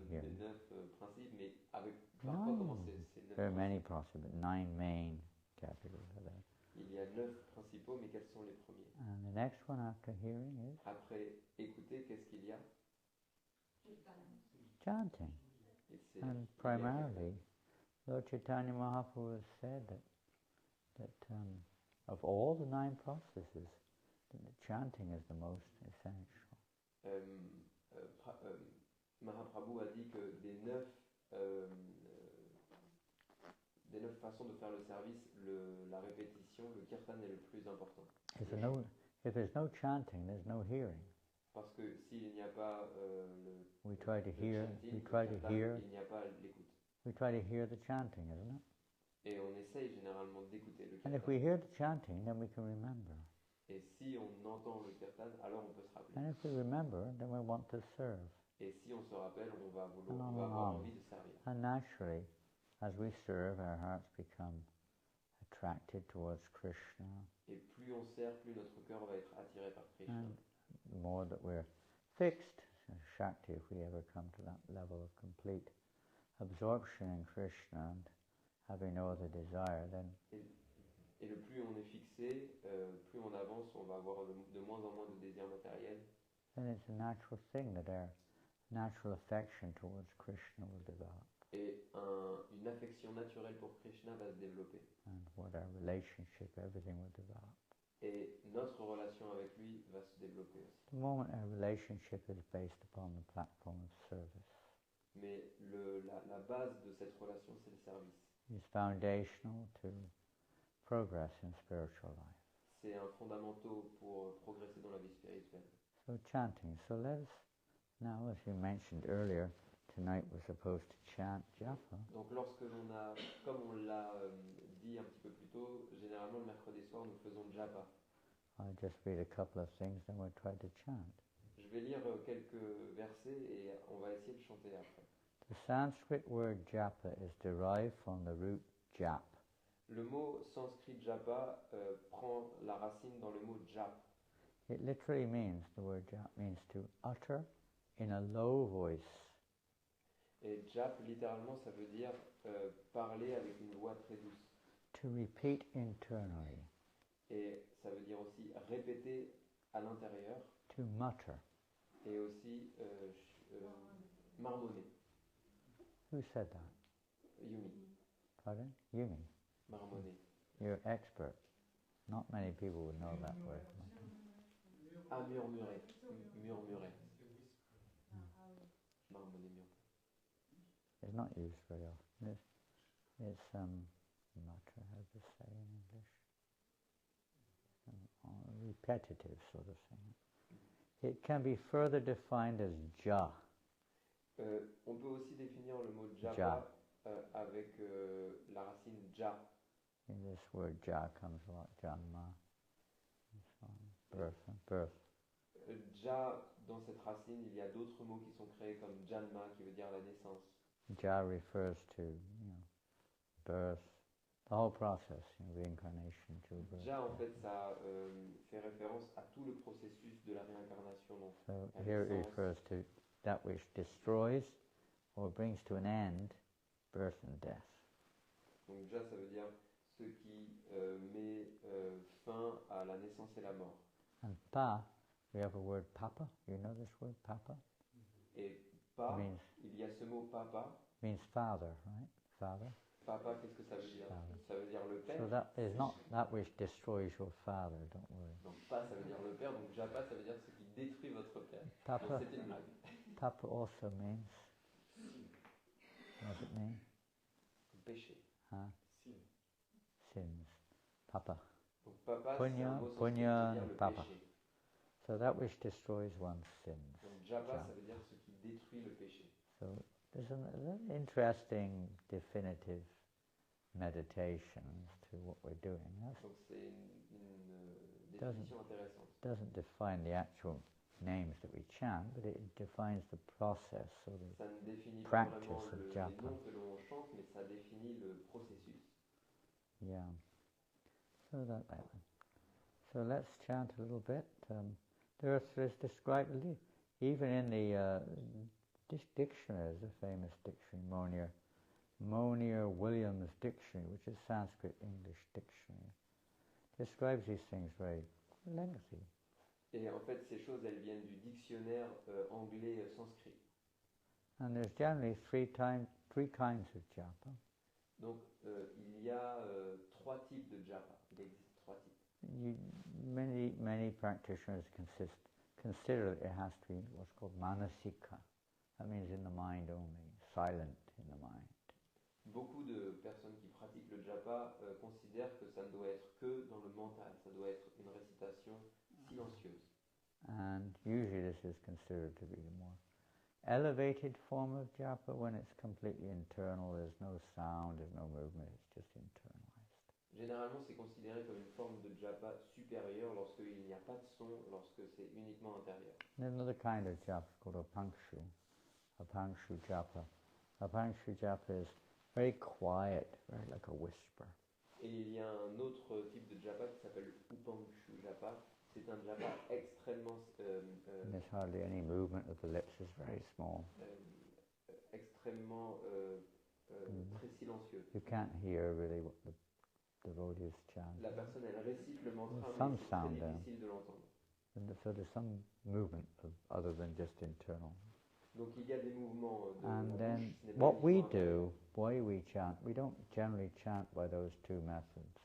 principes, mais avec par quoi commencer? There are many processes, but 9 main categories are there. Il y a 9 principaux, mais quels sont les premiers? And the next one after hearing is Après écouter, qu'est-ce qu'il y a? chanting. And primarily, Lord Chaitanya Mahaprabhu has said that of all the 9 processes, that chanting is the most essential. Mahaprabhu a dit que des 9 façons de faire le service, la répétition, le kirtan est le plus important. If there's no chanting, there's no hearing. Parce que s'il n'y a pas We try to hear, chanting, we try to hear, il n'y a pas l'écoute. we try to hear the chanting, isn't it? Et on essaye généralement d'écouter le And if kirtan. we hear the chanting, then we can remember. Et si on entend le kirtan, alors on peut se rappeler. And if we remember, then we want to serve. Et si on se rappelle, on va And avoir envie de servir. And naturally, as we serve, our hearts become attracted towards Krishna. Et plus on sert, plus notre cœur va être attiré par Krishna. And the more that we're fixed, Shakti, if we ever come to that level of complete absorption in Krishna and having no other desire, then Et le plus on est fixé, plus on avance, on va avoir de moins en moins de désirs matériels. then it's a natural thing that our natural affection towards Krishna will develop. Et une affection naturelle pour Krishna va se développer. And what our relationship, everything will develop. Et notre relation avec lui va se développer aussi. The moment our relationship is based upon the platform of service, Mais la base de cette relation, c'est le service. is foundational to progress in spiritual life. C'est un fondamental pour progresser dans la vie spirituelle. So chanting. So let us now, as you mentioned earlier, tonight we're supposed to chant japa. Donc comme on l'a dit un petit peu plus tôt, généralement le mercredi soir nous faisons japa. I'll just read a couple of things, then we'll try to chant. Je vais lire quelques versets et on va essayer de chanter après. The Sanskrit word japa is derived from the root jap. Le mot sanskrit japa prend la racine dans le mot jap. It literally means, the word jap means to utter in a low voice. Et jap, littéralement, ça veut dire parler avec une voix très douce. To repeat internally. Et ça veut dire aussi répéter à l'intérieur. To mutter. Et aussi marmonner. Who said that? Yumi. Pardon? Yumi. Marmonner. You're expert. Not many people would know that word. Ah, murmurer. Murmurer. Marmonner, murmurer. It's not used very often. It's mutter, how to say in English? Repetitive sort of thing. It can be further defined as ja. On peut aussi définir le mot japa Ja. Avec la racine ja. In this word ja comes a lot, janma, and so on. Birth. Ja, dans cette racine, il y a d'autres mots qui sont créés comme janma, qui veut dire la naissance. Ja refers to, birth, the whole process, reincarnation to birth. Ja, en fait, ça fait référence à tout le processus de la réincarnation. Donc, So la here it naissance. refers to that which destroys or brings to an end birth and death. Donc ja, ça veut dire ce qui met fin à la naissance et la mort. And pa, we have a word papa. You know this word papa? Et pa, Means- il y a ce mot papa, Means father, right? Father. Papa, qu'est-ce que ça veut dire? Father. Ça veut dire le père. So that is not that which destroys your father, don't worry. Donc pa, ça veut dire le père, donc japa, ça veut dire ce qui détruit votre père. Papa, C'était une blague. papa also means, what does it mean? Péché. Huh? Sin. Sins. Papa. Donc papa, Punya, c'est un mot sanskrit qui punya, veut dire le papa. péché. So that which destroys one's sins. Donc japa, Japa. ça veut dire ce qui détruit le péché. So there's an interesting definitive meditation as to what we're doing. That Donc c'est une définition intéressante. doesn't define the actual names that we chant, but it defines the process or the Ça ne définit pas practice vraiment of les japa. noms que l'on chante, mais ça définit le processus. Yeah. So so let's chant a little bit. There's described even in the dictionary, the famous dictionary, Monier Williams Dictionary, which is Sanskrit English dictionary, describes these things very lengthy. Et en fait, ces choses, elles viennent du dictionnaire anglais sanskrit. And there's generally three kinds of japa. Donc, il y a trois types de japa. Il existe trois types. Many practitioners consider it has to be what's called manasika. That means in the mind only, silent in the mind. Beaucoup de personnes qui pratiquent le japa considèrent que ça ne doit être que dans le mental. Ça doit être une récitation silencieuse. And usually this is considered to be the more elevated form of japa when it's completely internal. There's no sound, there's no movement, it's just internalized. Généralement, c'est considéré comme une forme de japa supérieure lorsqu'il n'y a pas de son, lorsque c'est uniquement intérieur. There's another kind of japa called apankshu japa. Apankshu japa is very quiet, very like a whisper. Et il y a un autre type de japa qui s'appelle upankshu japa. C'est un japa extrêmement There's hardly any movement of the lips, it's very small. Extrêmement très silencieux. You can't hear really what the devotees chant. La personne, elle récite le mantra, Some mais c'est sound très there. difficile de l'entendre. And so there's some movement other than just internal. Donc il y a des mouvements de And la then bouche, ce n'est pas what we uniquement intérieur. do, why we chant, we don't generally chant by those two methods.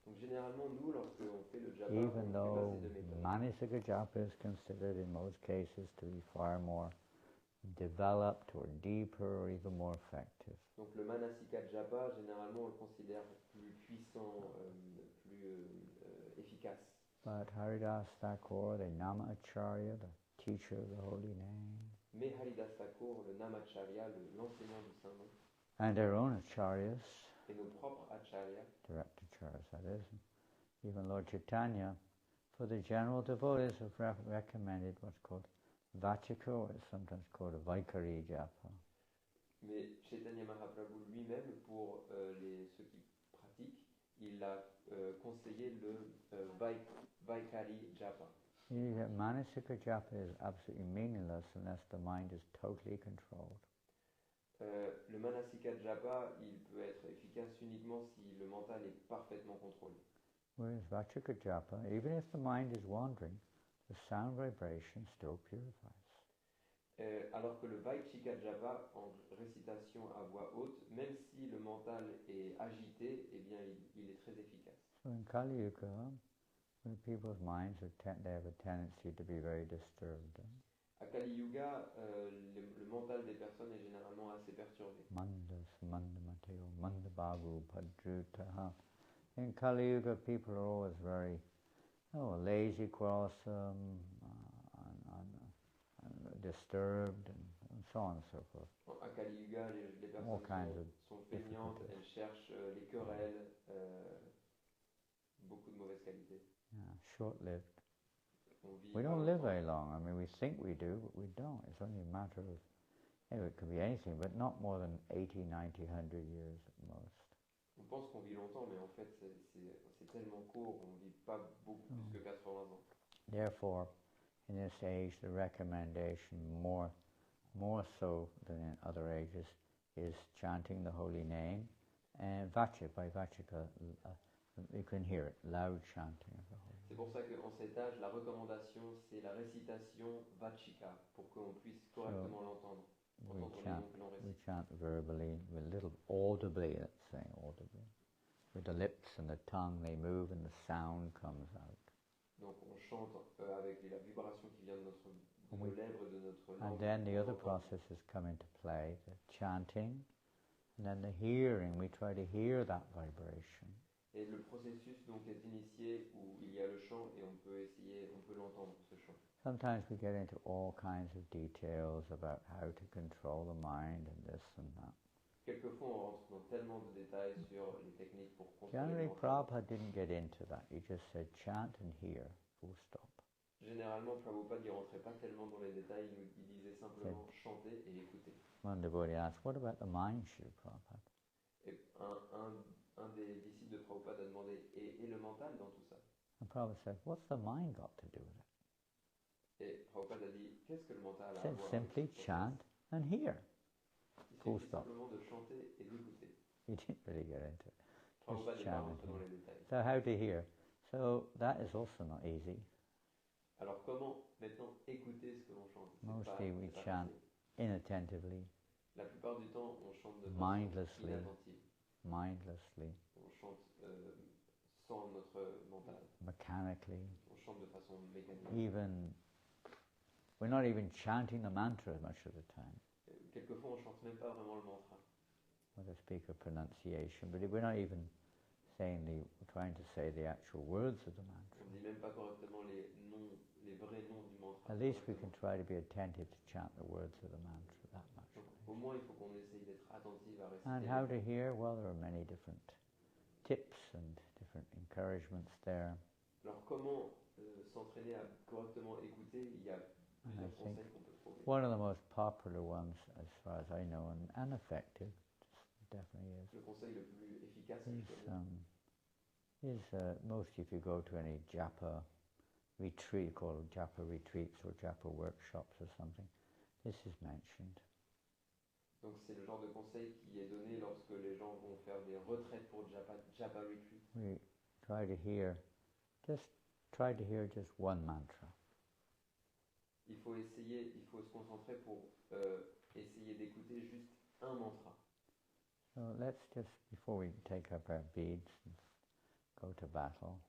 Donc généralement, nous, lorsqu'on fait le japa, Even on though fait pas ces deux méthodes. Manasika japa is considered in most cases to be far more developed or deeper or even more effective. Donc le manasika japa, généralement, on le considère plus puissant, plus efficace. But Haridas Thakur, the Namacharya, the teacher of the holy name, Mais Haridas Thakur, le Namacharya, l'enseignant du saint nom, and their own acharyas, et nos propres acharyas, direct acharyas that is, even Lord Chaitanya, for the general devotees have recommended what's called Vachika, or it's sometimes called a Vaikari japa. mais Chaitanya Mahaprabhu lui-même, pour ceux qui pratiquent, il a conseillé le Vaikari japa. Manasika japa is absolutely meaningless unless the mind is totally controlled. Le manasika japa, il peut être efficace uniquement si le mental est parfaitement contrôlé. Whereas Vachika japa, even if the mind is wandering, the sound vibration still purifies. Alors que le Vaikchika japa, en récitation à voix haute, même si le mental est agité, eh bien il est très efficace. So in Kali Yuga, when people's minds they have a tendency to be very disturbed. À Kali Yuga, le mental des personnes est généralement assez perturbé. Mandas, Mandamateo, Mandababu, Padrutaha. In Kali Yuga, people are always very lazy, quarrelsome, disturbed, and so on and so forth. À Kali Yuga, les personnes sont feignantes, elles cherchent les querelles, beaucoup de mauvaise qualité. Yeah, short-lived. We don't live very long. I mean, we think we do, but we don't. It's only a matter of, it could be anything, but not more than 80, 90, 100 years at most. On pense qu'on vit longtemps, mais en fait, c'est tellement court, on ne vit pas beaucoup plus que 80 ans. Therefore, in this age, the recommendation, more so than in other ages, is chanting the holy name, and Vachika, by Vachika, you can hear it, loud chanting of the holy name. C'est pour ça qu'en cet âge, la recommandation, c'est la récitation Vachika, pour qu'on puisse correctement l'entendre, entendre we chant verbally, with a little audibly, let's say, audibly. With the lips and the tongue, they move and the sound comes out. Donc on chante avec la vibration qui vient de nos lèvres, de notre langue. And then the other processes come into play, the chanting, and then the hearing. We try to hear that vibration. Et le processus donc est initié où il y a le chant et on peut l'entendre, ce chant. Sometimes we get into all kinds of details about how to control the mind and this and that. Quelquefois, on rentre dans tellement de détails sur les techniques pour contrôler. Generally, Prabhupada didn't get into that. He just said chant and hear, full stop. Généralement, Prabhupada ne rentrait pas tellement dans les détails, il disait simplement chanter et écouter. One devotee asked, what about the mind, Srila Prabhupada? Et un des disciples de Prabhupada a demandé, et le mental dans tout ça? And Prabhupada said, what's the mind got to do with it? Et Prabhupada a dit, qu'est-ce que le mental a à He said, voir simply avec ce chant and hear. Il Full suffit stop. simplement de chanter et d'écouter. He didn't really get into it. Prabhupada Just n'est pas chant rentré and dans hear. les détails. So how to hear? So that is also not easy. Alors comment maintenant écouter ce que l'on chante? Mostly we pas chant facile. inattentively, La plupart du temps, on chante de façon mindlessly, inattentive. mindlessly, On chante sans notre mental. mechanically. On chante de façon mécanique. Even we're not even chanting the mantra much of the time. Quelquefois, on chante même pas vraiment le mantra. With a speaker pronunciation, but we're not even saying trying to say the actual words of the mantra. On dit même pas correctement les vrais noms du mantra. At least we can try to be attentive to chant the words of the mantra that much. Donc, au moins, il faut qu'on essaye d'être attentif à réciter. And how to hear? Well, there are many different tips and different encouragements there. Alors, comment s'entraîner à correctement écouter? Il y a plusieurs conseils qu'on peut trouver. One of the most popular ones, as far as I know, and effective, definitely is. Le conseil le plus efficace, is mostly if you go to any japa retreat, called japa retreats or japa workshops or something, this is mentioned. Donc c'est le genre de conseil qui est donné lorsque les gens vont faire des retraites pour japa retreat. We try to hear just one mantra. Il faut se concentrer pour essayer d'écouter juste un mantra. So let's just, before we take up our beads and go to battle.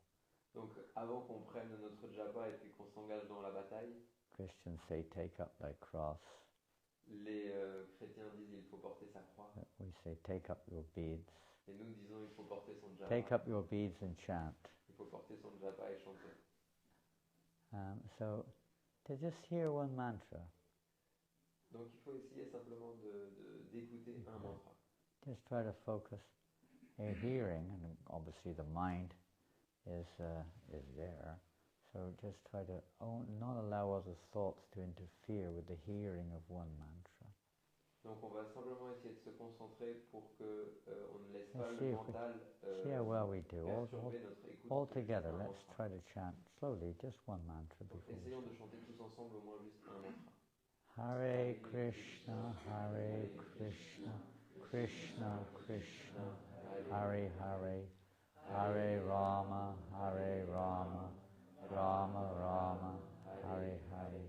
Donc avant qu'on prenne notre japa et puis qu'on s'engage dans la bataille, Christians say, take up thy cross. Les chrétiens disent il faut porter sa croix. We say, take up your beads. Et nous disons il faut porter son japa. Take up your beads and chant. Il faut porter son japa et chanter. So to just hear one mantra. Donc il faut essayer simplement d'écouter un mantra. Just try to focus a hearing, and obviously the mind is there. So just try to not allow other thoughts to interfere with the hearing of one mantra. Donc on va simplement essayer de se concentrer pour que on ne laisse pas le mental see how well we do. perturber notre écoute. All together, let's try to chant slowly, just one mantra Donc, before. essayons de chanter tous ensemble au moins juste un mantra. Hare Krishna, Krishna Krishna, Hare Hare, Hare Rama, Rama Rama, Hare Hare.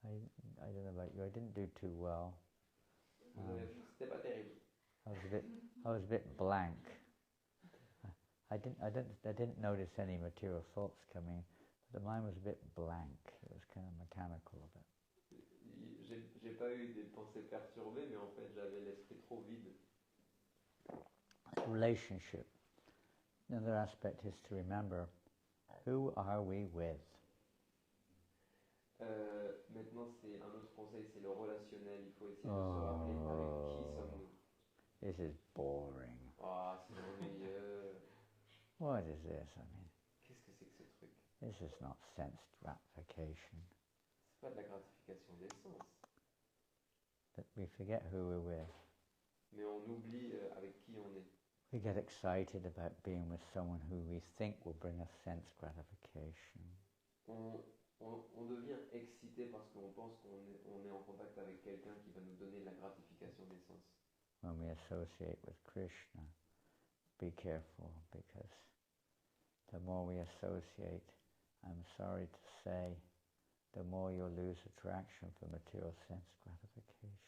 I don't know about you, I didn't do too well. C'était pas terrible. I was a bit blank. I didn't notice any material thoughts coming, but the mind was a bit blank. It was kind of mechanical a bit. J'ai pas eu des pensées perturbées, mais en fait j'avais l'esprit trop vide. Relationship. Another aspect is to remember, who are we with? Maintenant, c'est un autre conseil, c'est le relationnel. Il faut essayer de se rappeler avec qui sommes-nous. This is boring. Ah, c'est ennuyeux. What is this? I mean, Qu'est-ce que c'est que ce truc? this is not sense gratification. C'est pas de la gratification des sens. But we forget who we're with. Mais on oublie avec qui on est. We get excited about being with someone who we think will bring us sense gratification. On devient excité parce qu'on pense qu'on est en contact avec quelqu'un qui va nous donner la gratification des sens. When we associate with Krishna, be careful, because the more we associate, I'm sorry to say, the more you'll lose attraction for material sense gratification.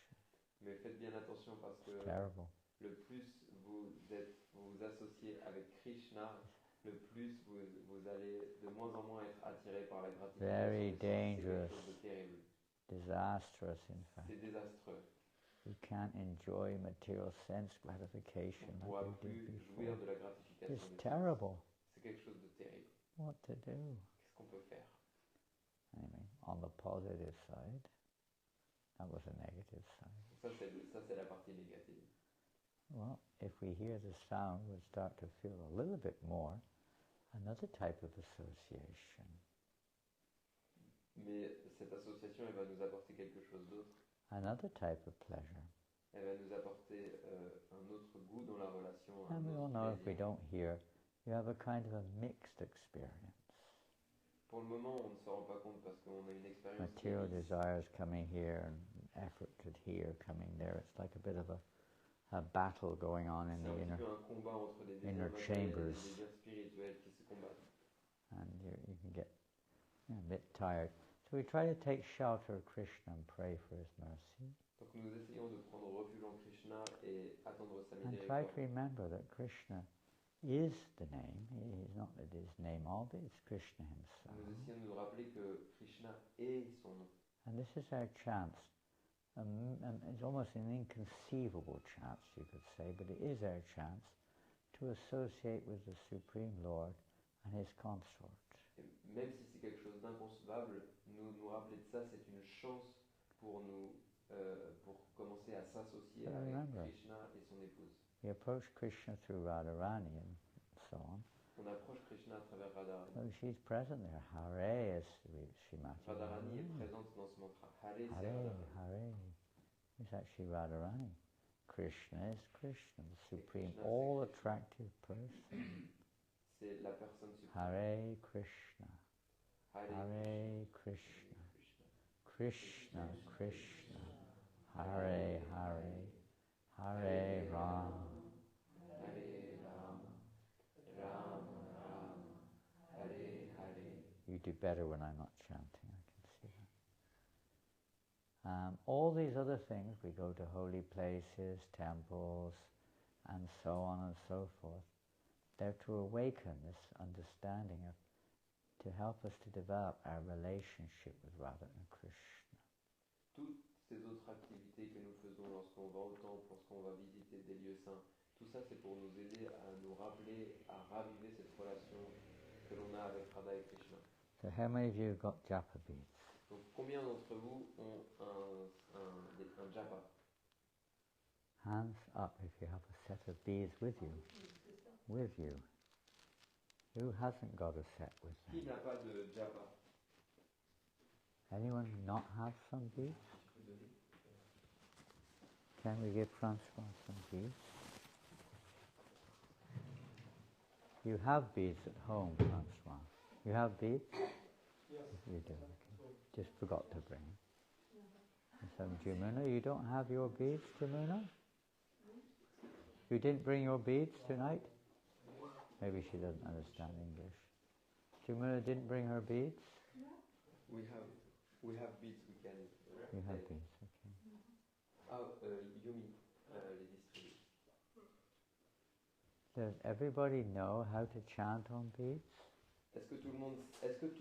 Mais faites bien attention parce que terrible. le plus vous vous associez avec Krishna, le plus vous allez de moins en moins être attiré par la gratification. Very C'est quelque dangerous. chose de terrible. Disastrous, in fact. C'est désastreux. You can't enjoy material sense gratification On ne like pourra you plus did jouir before. de la gratification It's des sens. terrible. C'est quelque chose de terrible. What to do? Qu'est-ce qu'on peut faire? Anyway, on the positive side, that was a negative side. Ça, c'est la partie négative. Well, if we hear the sound, we'll start to feel a little bit more another type of association. Mais cette association, elle va nous apporter quelque chose d'autre. Another type of pleasure. Elle va nous apporter un autre goût dans la relation. And we all know if we don't hear, you have a kind of a mixed experience. Pour le moment, on ne se rend pas compte parce qu'on a une expérience. Material desires coming here and effort to hear coming there. It's like a bit of a battle going on in the inner chambers. And you can get a bit tired. So we try to take shelter of Krishna and pray for his mercy. Donc nous essayons de prendre refuge en Krishna et attendre sa And miséricorde. try to remember that Krishna is the name. He's not that his name all, but it's Krishna himself. Nous essayons de nous rappeler que Krishna est son nom. And this is our chance. It's almost an inconceivable chance, you could say, but it is our chance to associate with the Supreme Lord and his consort. Et même si c'est quelque chose d'inconcevable, nous rappeler de ça, c'est une chance pour nous, pour commencer à s'associer avec Krishna et son épouse. We approach Krishna through Radharani and so on. On approche Krishna à travers Radharani. Oh, she's present there. Hare is Srimati. Radharani est présente dans ce mantra. Hare, c'est Hare, Radharani. Hare. It's actually Radharani. Krishna is Krishna, the supreme, Krishna, all-attractive person. C'est la personne suprême. Hare Krishna. Hare Hare Krishna. Krishna, Krishna. Hare Hare. Hare Ram. Hare Ram. Ram Ram. Hare Hare. You do better when I'm not chanting, I can see that. All these other things, we go to holy places, temples, and so on and so forth. They're to awaken this understanding of, to help us to develop our relationship with Radha and Krishna. Toutes ces autres activités que nous faisons lorsqu'on va au temple, lorsqu'on va visiter des lieux saints, tout ça c'est pour nous aider à nous rappeler, à raviver cette relation que l'on a avec Radha et Krishna. So how many of you got japa beads? Donc combien d'entre vous ont un japa? Hands up if you have a set of beads with you. With you. Who hasn't got a set with Qui them? n'a pas de japa? Anyone not have some beads? Can we give Francois some beads? You have beads at home, Francois. You have beads? Yes. You do. Okay. Just forgot to bring. So, Jamuna, you don't have your beads, Jamuna? You didn't bring your beads tonight? Maybe she doesn't understand English. Jamuna didn't bring her beads? We have beads we can. You have beads, okay. Yumi les distribue. Does everybody know how to chant on beads? Est-ce que tout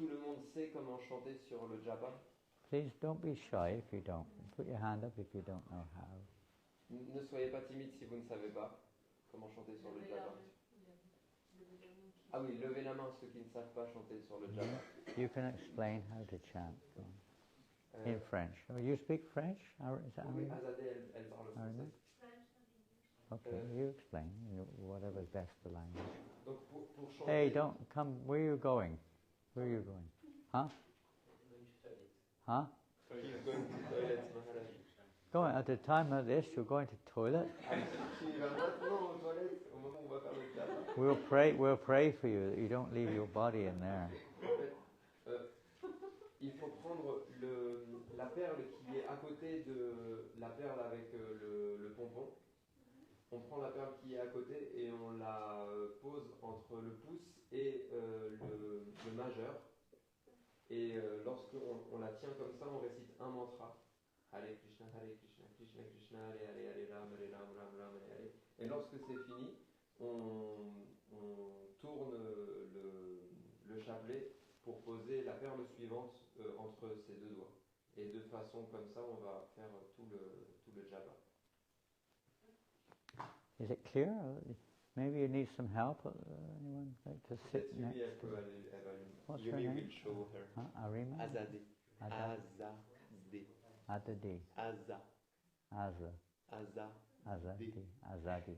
le monde sait comment chanter sur le japa? Please don't be shy if you don't. Put your hand up if you don't know how. Ne soyez pas timide si vous ne savez pas comment chanter sur le japa. Ah oui, levez la main ceux qui ne savent pas chanter sur le japa. You can explain how to chant in French. Oh, you speak French? Is that Oui, Arabic? Azadeh, elle parle français. Okay, you explain. Whatever's best for language. Donc pour chanter, Hey, don't come. Where are you going? Where are you going? Huh? Huh? he's going to the toilet, Maharaj. Going at a time like this, you're going to toilet? Il va maintenant aux toilettes au moment où on va faire le japa. We'll pray for you that you don't leave your body in there. En fait, il faut prendre la perle qui est à côté de la perle avec le pompon. On prend la perle qui est à côté et on la pose entre le pouce et le majeur. Et lorsqu'on la tient comme ça, on récite un mantra. Hare Krishna, Krishna Krishna, allez, allez, allez, Ram, allez, Ram, Ram, Ram, allez, allez. Et lorsque c'est fini, on tourne le chapelet pour poser la perle suivante entre ces deux doigts. Et de façon comme ça, on va faire tout le japa. Is it clear? Maybe you need some help. Anyone like to sit next to you? What's her name? will show her. Arima? Azadeh. Adadi. Aza. Azza. Aza. Azadi. Azadi.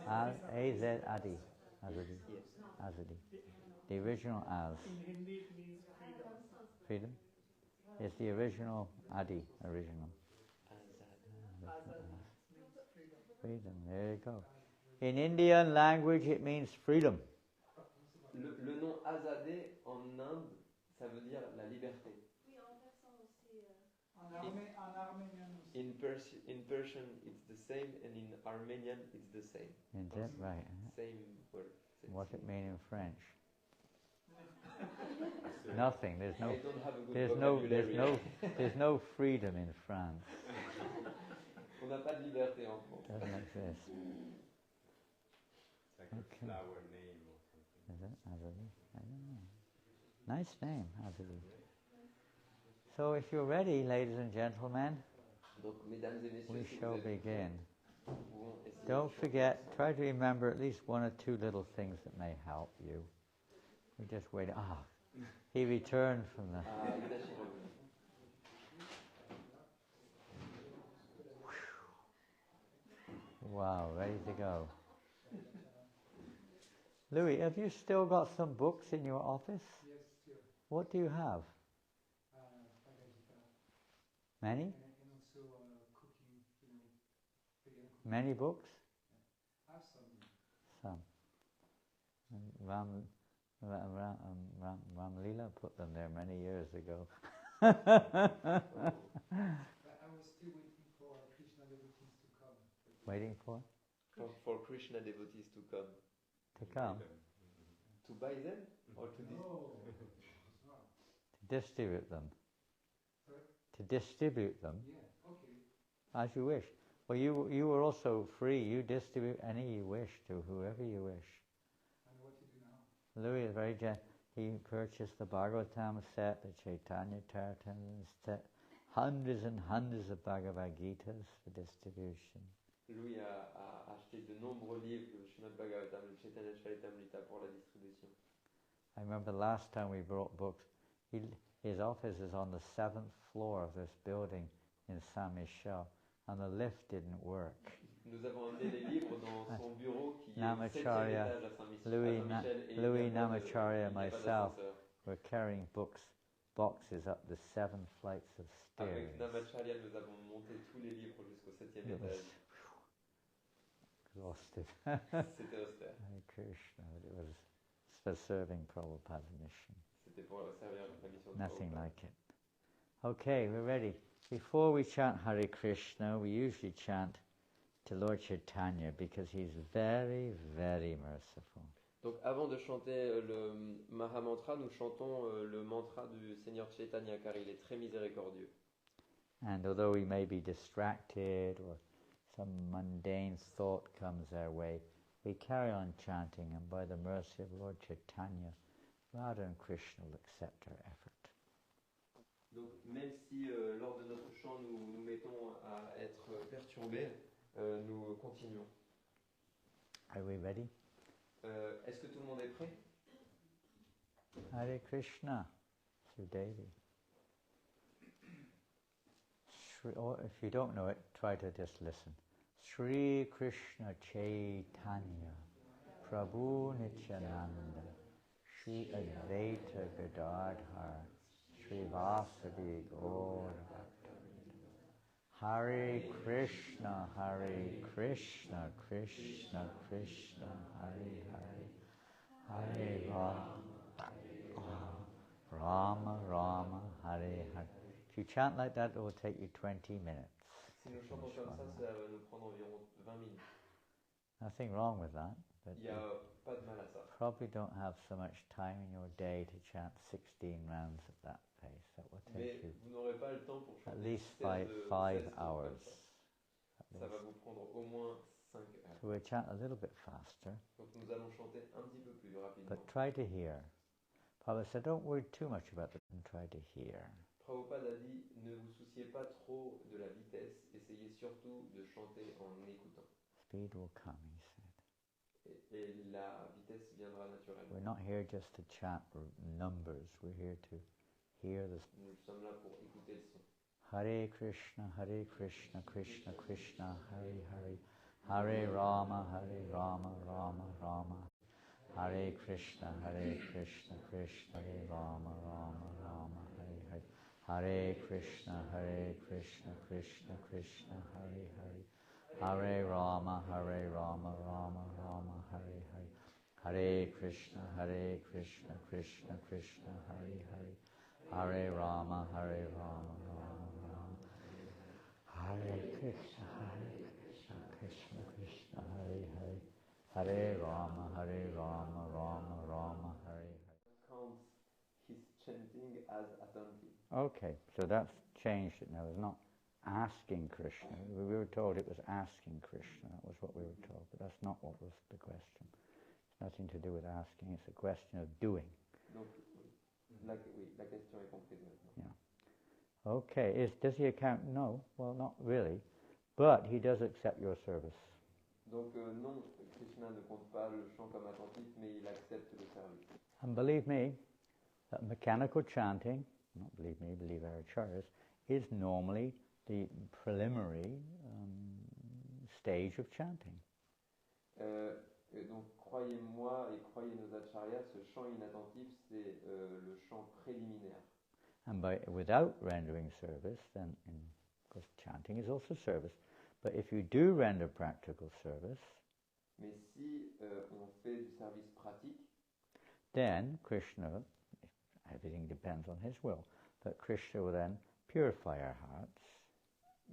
A-Z-Adi. Azadi. Yes. Azadi. The original Az. In Hindi it means freedom. Freedom? It's the original Adi. Original. Azad means freedom. Freedom. There you go. In Indian language it means freedom. Le nom Azadeh en Inde, ça veut dire la liberté. Oui, en persan aussi. En arménien aussi. In Persian it's the same, and in Armenian it's the same. Is that right? Same word. What's it mean in French? Nothing. There's no. I don't have a good vocabulary. There's no freedom in France. On n'a pas de liberté en France. Doesn't exist. It's like a flower name or something. Is it Azadi? I don't know. Nice name, Azadi. So if you're ready, ladies and gentlemen, Donc, mesdames et messieurs, we si shall vous êtes begin. nous pouvons essayer Don't de forget, try to remember at least one or two little things that may help you. We just wait. He returned from the... Yudash est revenu. Wow, ready to go. Louis, have you still got some books in your office? Yes, sure. What do you have? Bhagavad Gita. Many? And also cooking, vegan cooking. Many books? I have some. Some. Ram Leela put them there many years ago. But I was still waiting for Krishna devotees to come. Waiting for? For Krishna devotees to come. To come? To buy them? Or to No. To distribute them. Sorry? To distribute them, Yeah, okay. as you wish. Well, you were also free. You distribute any you wish to whoever you wish. And what to do now? Louis is very generous. He purchased the Bhagavatam set, the Chaitanya Charitamrita set, hundreds and hundreds of Bhagavad Gitas for distribution. Louis a acheté de nombreux livres, le Srimad Bhagavatam, le Chaitanya Charitamrita pour la distribution. I remember the last time we brought books, his office is on the 7th floor of this building in Saint Michel, and the lift didn't work. Nous avons amené les livres dans son bureau qui est au 7e Namacharya, étage à Saint-Michel. Louis Namacharya and myself were carrying boxes up the 7 flights of stairs. Avec Namacharya, nous avons monté tous les livres jusqu'au 7e étage. Exhausted. C'était austère. Hare Krishna, it was for serving Prabhupada's mission. C'était pour servir la mission de Nothing Prabhupada. like it. Okay, we're ready. Before we chant Hare Krishna, we usually chant to Lord Chaitanya because he's very, very merciful. Donc avant de chanter le Mahamantra, nous chantons le mantra du Seigneur Chaitanya car il est très miséricordieux. And although we may be distracted or some mundane thought comes our way, we carry on chanting, and by the mercy of Lord Chaitanya, Radha and Krishna will accept our effort. Donc même si lors de notre chant nous nous mettons à être perturbés, nous continuons. Are we ready? Est-ce que tout le monde est prêt? Hare Krishna, Sudevi. Or if you don't know it, try to just listen. Sri Krishna Chaitanya, Prabhu Nityananda, Sri Advaita Gadadhar, Sri Vasadi Gaura Bhaktavinda. Hare Krishna, Krishna Krishna, Hare Hare, Hare Rama, Rama, Hare Hare. If you chant like that, it will take you 20 minutes. Si nous chantons comme ça va nous prendre environ 20 minutes. Nothing wrong with that, but Il n'y a pas de mal à ça. probably don't have so much time in your day to chant 16 rounds at that pace. That will Mais take you vous n'aurez pas le temps pour at chanter least 16 five tours hours. comme ça. Ça va vous prendre au moins 5 heures. So we'll chant a little bit faster. Donc nous allons chanter un petit peu plus rapidement. But try to hear. Prabhupada said, don't worry too much about it and try to hear. Prabhupada a dit, ne vous souciez pas trop de la vitesse, essayez surtout de chanter en écoutant. Speed will come, he said. Et la vitesse viendra naturellement. We're not here just to chant numbers, we're here to hear the... Nous sommes là pour écouter le son. Hare Krishna, Krishna Krishna, Hare Hare, Hare Rama, Rama Rama. Hare Krishna, Krishna Hare Rama, Rama Hare Hare. Hare Krishna, Krishna Krishna, Hare Hare. Hare Rama, Rama Rama Hare Hare. Hare Krishna, Krishna Krishna, Hare Hare. Hare Rama, Rama Rama. Hare Krishna, Krishna Krishna, Hare Hare. Hare Rama, Rama Rama, Hare Hare. Counts his chanting as attentive. Okay, so that's changed it now. It's not asking Krishna. We were told it was asking Krishna. That was what we were told, but that's not what was the question. It's nothing to do with asking. It's a question of doing. Donc, la question est comprise maintenant. Yeah. Okay, does he account? No, well, not really. But he does accept your service. Donc non, Krishna ne compte pas le chant comme attentif, mais il accepte le service. And believe me, that mechanical chanting, not believe me, believe our acharyas, is normally the preliminary stage of chanting. Donc croyez-moi et croyez nos acharyas, ce chant inattentif, c'est le chant préliminaire. And without rendering service, then, because chanting is also service, but if you do render practical service, mais si on fait du service pratique, then Krishna, everything depends on his will, but Krishna will then purify our hearts.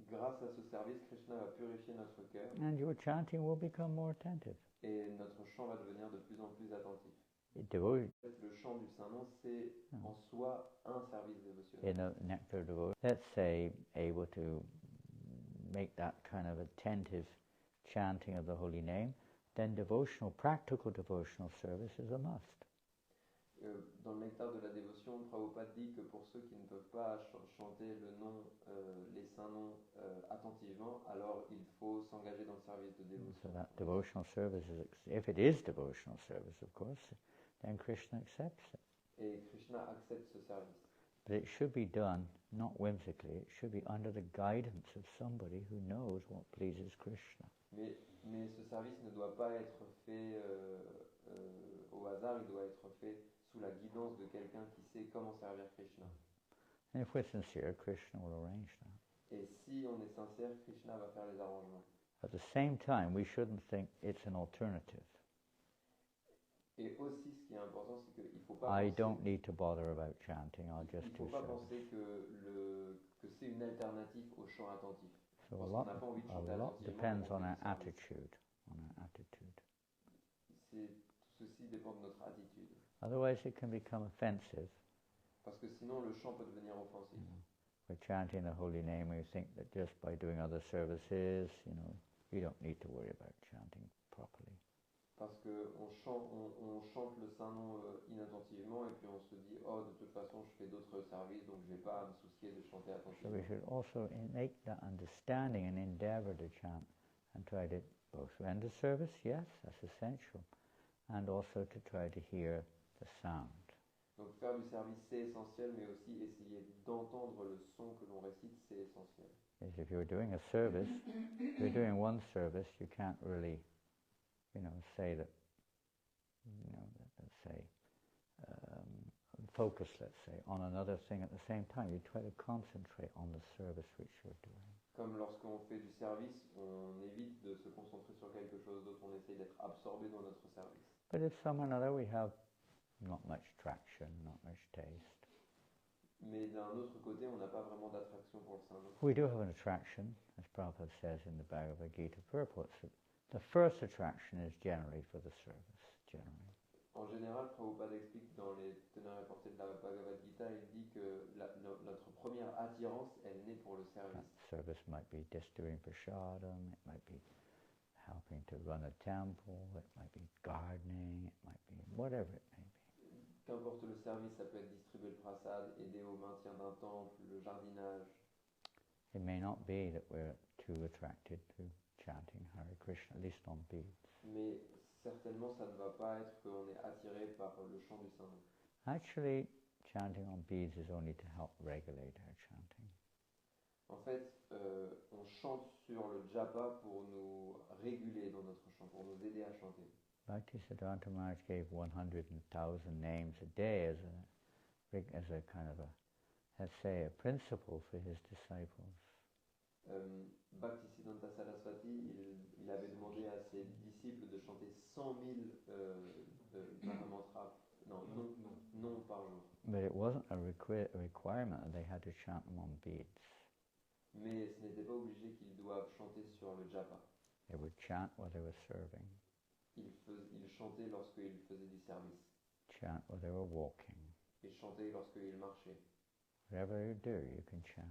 Grâce à ce service, Krishna va purifier notre cœur. And your chanting will become more attentive. Et notre chant va devenir de plus en plus attentif. Le chant du Saint-Nom, c'est en soi un service dévotionnel. In a nectar devotion, let's say, able to make that kind of attentive chanting of the holy name, then practical devotional service is a must. Dans le nectar de la dévotion, Prabhupada dit que pour ceux qui ne peuvent pas chanter le nom, les saints noms attentivement, alors il faut s'engager dans le service de dévotion. So that devotional service is, if it is devotional service, of course, then Krishna accepts it. Et Krishna accepte ce service. But it should be done not whimsically. It should be under the guidance of somebody who knows what pleases Krishna. Mais ce service ne doit pas être fait au hasard. Il doit être fait sous la guidance de quelqu'un qui sait comment servir Krishna. And if we're sincere, Krishna will arrange that. Et si on est sincère, Krishna va faire les arrangements. At the same time, we shouldn't think it's an alternative. Et aussi, ce qui est important, c'est qu'il ne faut pas I penser, don't need to bother about chanting. I'll just il faut do pas service. penser que c'est une alternative au chant attentif. So Parce a qu'on lot, n'a pas envie de a chanter lot attentivement. depends on on fait our du service. attitude. On our attitude. Tout ceci dépend de notre attitude. Otherwise, it can become offensive. Parce que sinon, le chant peut devenir offensif. We're chanting the holy name. We think that just by doing other services, you don't need to worry about chanting properly. Parce qu'on chante le Saint-Nom inattentivement et puis on se dit, oh, de toute façon, je fais d'autres services, donc je n'ai pas à me soucier de chanter So attentivement. we should also make that understanding and endeavor to chant and try to both render service, yes, that's essential, and also to try to hear the sound. Donc faire du service, c'est essentiel, mais aussi essayer d'entendre le son que l'on récite, c'est essentiel. Because if you're doing a service, if you're doing one service, you can't really, say that, let's say, focus, let's say, on another thing at the same time. You try to concentrate on the service which you're doing. Comme lorsqu'on fait du service, on évite de se concentrer sur quelque chose d'autre, on essaye d'être absorbé dans notre service. But if somehow or another we have not much traction, not much taste. Mais d'un autre côté, on n'a pas vraiment d'attraction pour le Saint-Nom. We do have an attraction, as Prabhupada says in the Bhagavad Gita purports. The first attraction is generally for the service, generally. En général, Prabhupada explique dans les teneurs et portées de la Bhagavad Gita, il dit que notre première attirance, elle naît pour le service. That service might be distributing prasadam, it might be helping to run a temple, it might be gardening, it might be whatever it may be. Qu'importe le service, ça peut être distribuer le prasad, aider au maintien d'un temple, le jardinage. It may not be that we're too attracted to chanting Hare Krishna, at least on beads. Mais certainement, ça ne va pas être qu'on est attiré par le chant du Saint-Nom. Actually, chanting on beads is only to help regulate our chanting. En fait, on chante sur le japa pour nous réguler dans notre chant, pour nous aider à chanter. Bhaktisiddhanta Maharaj gave 100,000 names a day as a kind of a, let's say, a principle for his disciples. Bhaktisiddhanta Saraswati, il avait demandé à ses disciples de chanter 100 000 mahamantras, non par jour. But it wasn't a requirement that they had to chant them on beads. Mais ce n'était pas obligé qu'ils doivent chanter sur le japa. They would chant while they were serving. Ils chantaient lorsqu'ils faisaient du service. Chant while they were walking. Ils chantaient lorsqu'ils marchaient. Whatever you do, you can chant.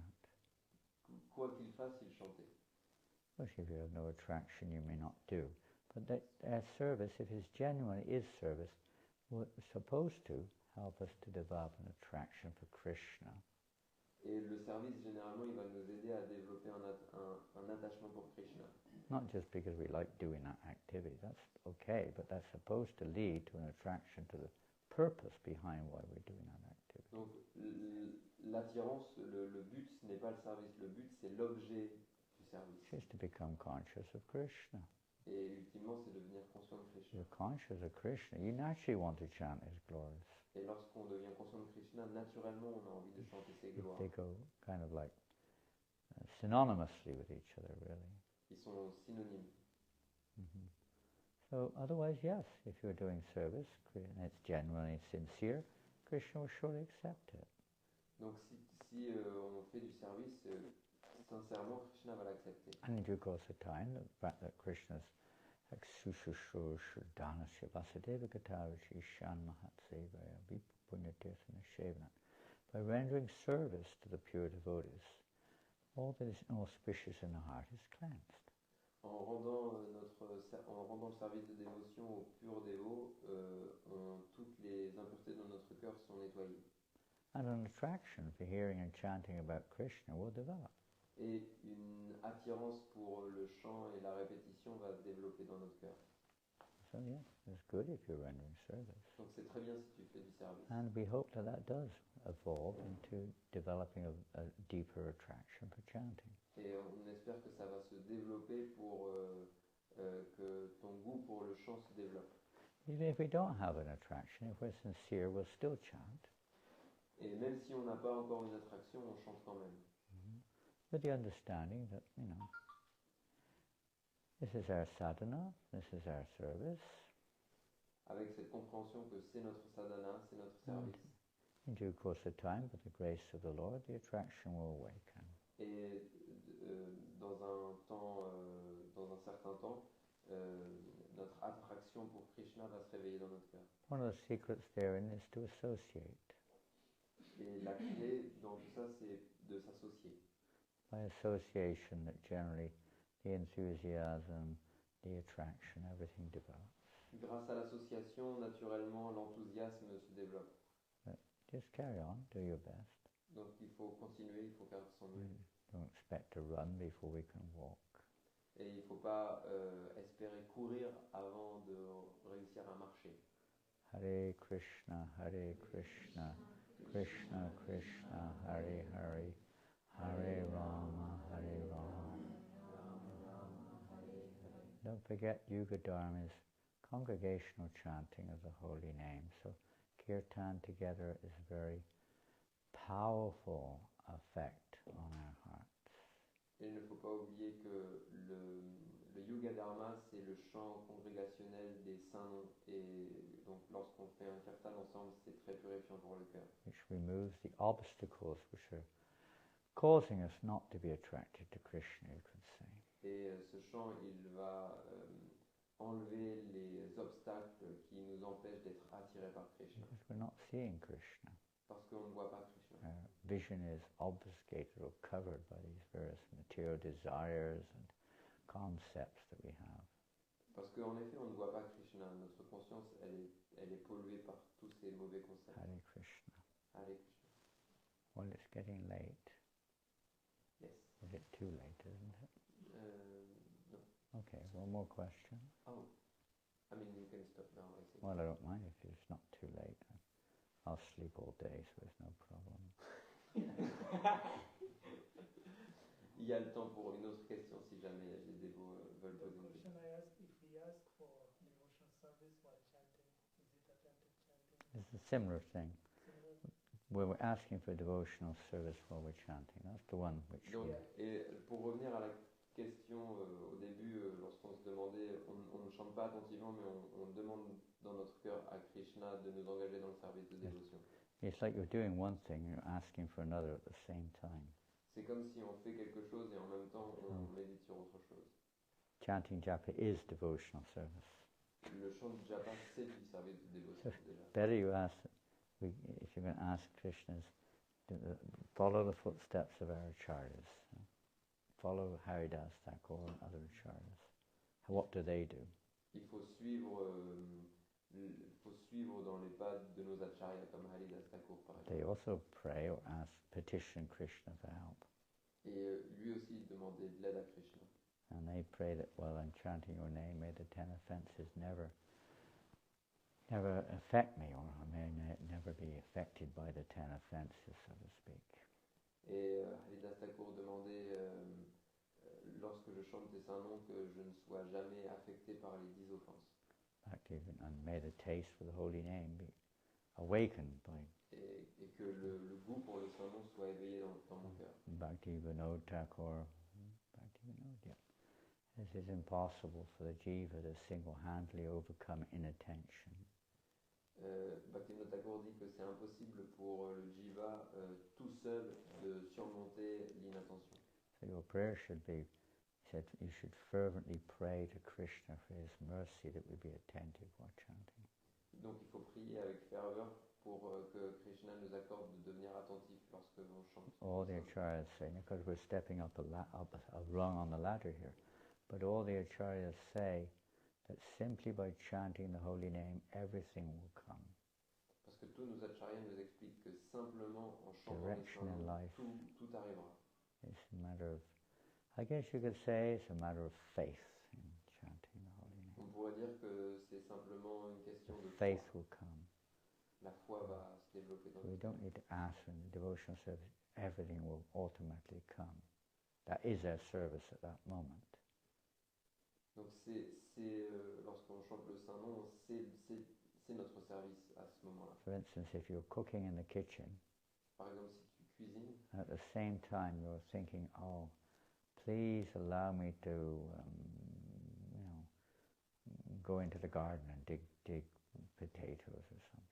Quoi qu'ils fassent, ils chantaient. Well, if you have no attraction, you may not do. But that service, if it's genuinely is service, was supposed to help us to develop an attraction for Krishna. Et le service, généralement, il va nous aider à développer un attachement pour Krishna. Not just because we like doing that activity, that's okay, but that's supposed to lead to an attraction to the purpose behind why we're doing that activity. Donc, l'attirance, le but, ce n'est pas le service, le but, c'est l'objet du service. It's just to become conscious of Krishna. Et ultimement, c'est devenir conscient de Krishna. You're conscious of Krishna, you naturally want to chant his glories. Et lorsqu'on devient conscient de Krishna, naturellement, on a envie de chanter ses gloires. They go kind of like synonymously with each other, really. Ils sont synonymes. Mm-hmm. So otherwise, yes, if you're doing service and it's genuinely sincere, Krishna will surely accept it. Donc si on fait du service, sincèrement, Krishna va l'accepter. And in due course of time, the fact that Krishna's like Sushushur Shuddhanasya Vasudeva Katarachi Shan Mahatsevaya Vipunyatirthana Shevanat. By rendering service to the pure devotees, all that is inauspicious in the heart is cleansed. En rendant le service de dévotion aux purs dévots, toutes les impuretés dans notre cœur sont nettoyées. And an attraction for hearing and chanting about Krishna will develop. Et une attirance pour le chant et la répétition va se développer dans notre cœur. So yes, it's good if you're rendering service. Donc c'est très bien si tu fais du service. And we hope that that does evolve into developing a deeper attraction for chanting. Et on espère que ça va se développer pour que ton goût pour le chant se développe. Even if we don't have an attraction, if we're sincere, we'll still chant. Et même si on n'a pas encore une attraction, on chante quand même. With the understanding that, this is our sadhana, this is our service. Avec cette compréhension que c'est notre sadhana, c'est notre service. In due course of time, by the grace of the Lord, the attraction will awaken. Et dans un certain temps, notre attraction pour Krishna va se réveiller dans notre cœur. One of the secrets therein is to associate. Et la clé dans tout ça, c'est de s'associer. By association, that generally the enthusiasm, the attraction, everything develops. Grâce à l'association, naturellement, l'enthousiasme se développe. But just carry on, do your best. Donc il faut continuer, il faut faire son mieux. Don't expect to run before we can walk. Et il ne faut pas espérer courir avant de réussir à marcher. Hare Krishna, Krishna Krishna, Hare Hare, Hare Rama, Hare Rama. Don't forget Yuga Dharma's congregational chanting of the holy name. So kirtan together is a very powerful effect on our hearts. Et il ne faut pas oublier que le Yuga Dharma, c'est le chant congrégationnel des saints. Et donc lorsqu'on fait un kirtan ensemble, c'est très purifiant pour le cœur. Which removes the obstacles which are causing us not to be attracted to Krishna, you could say. Et ce chant, il va enlever les obstacles qui nous empêchent d'être attirés par Krishna. Because we're not seeing Krishna. Parce qu'on ne voit pas Krishna. Our vision is obfuscated or covered by these various material desires and concepts that we have. Parce qu'en effet, on ne voit pas Krishna. Notre conscience, elle est polluée par tous ces mauvais concepts. Hare Krishna. Hare Krishna. Well, it's getting late. Yes. Is it too late, isn't it? No. Okay, one more question. Oh. I mean, you can stop now, I think. Well, I don't mind if it's not too late. I'll sleep all day, so there's no problem. Il y a le temps pour une autre question si jamais les dévots veulent poser une question. I asked if we ask for devotional service while chanting, is it attentive chanting? It's a similar thing. Where we're asking for devotional service while we're chanting. That's the one which. Donc, et pour revenir à la question au début, lorsqu'on se demandait, on ne chante pas attentivement, mais on demande dans notre cœur à Krishna de nous engager dans le service de dévotion. It's like you're doing one thing, you're asking for another at the same time. C'est comme si on fait quelque chose et en même temps on médite sur autre chose. Chanting japa is devotional service. Le chant de japa, c'est du service de dévotion déjà. Better you ask, if you're going to ask Krishna's, follow the footsteps of our acharyas. Follow Haridas Thakur and other acharyas. What do they do? Il faut suivre dans les pas de nos acharyas comme Haridas Thakur par exemple. They also pray or ask, petition Krishna for help. Et lui aussi il demandait de l'aide à Krishna. And they pray that while I'm chanting your name, may the 10 offenses never affect me, or I may never be affected by the 10 offenses, so to speak. Et Haridas Thakur demandait, lorsque je chante tes saints noms, que je ne sois jamais affecté par les 10 offenses. And may the taste for the holy name be awakened by. Et que le goût pour le saint nom soit éveillé dans mon cœur. Bhakti Vinod Thakur. Bhakti Vinod, yeah. This is impossible for the jiva to single-handedly overcome inattention. Bhakti Vinod Thakur dit que c'est impossible pour le jiva tout seul de surmonter l'inattention. So your prayer should be, he said, you should fervently pray to Krishna for his mercy that we be attentive while chanting. Donc il faut prier avec ferveur pour que Krishna nous accorde de devenir attentif lorsque l'on chante. All the acharyas say, because we're stepping up a rung on the ladder here, but all the acharyas say that simply by chanting the holy name, everything will come. Parce que tous nos acharyas nous expliquent que simplement en chantant Direction in life. tout arrivera. It's a matter of, I guess you could say, it's a matter of faith in chanting the holy name. On pourrait dire que c'est simplement une question de Faith foi. will come. La foi va se développer dans We notre don't need to ask for the devotional service. Everything will automatically come. That is our service at that moment. Donc lorsqu'on chante le saint nom, c'est notre service à ce moment-là. For instance, if you're cooking in the kitchen, Par exemple, si tu cuisines, at the same time you're thinking, oh, please allow me to, go into the garden and dig potatoes or something.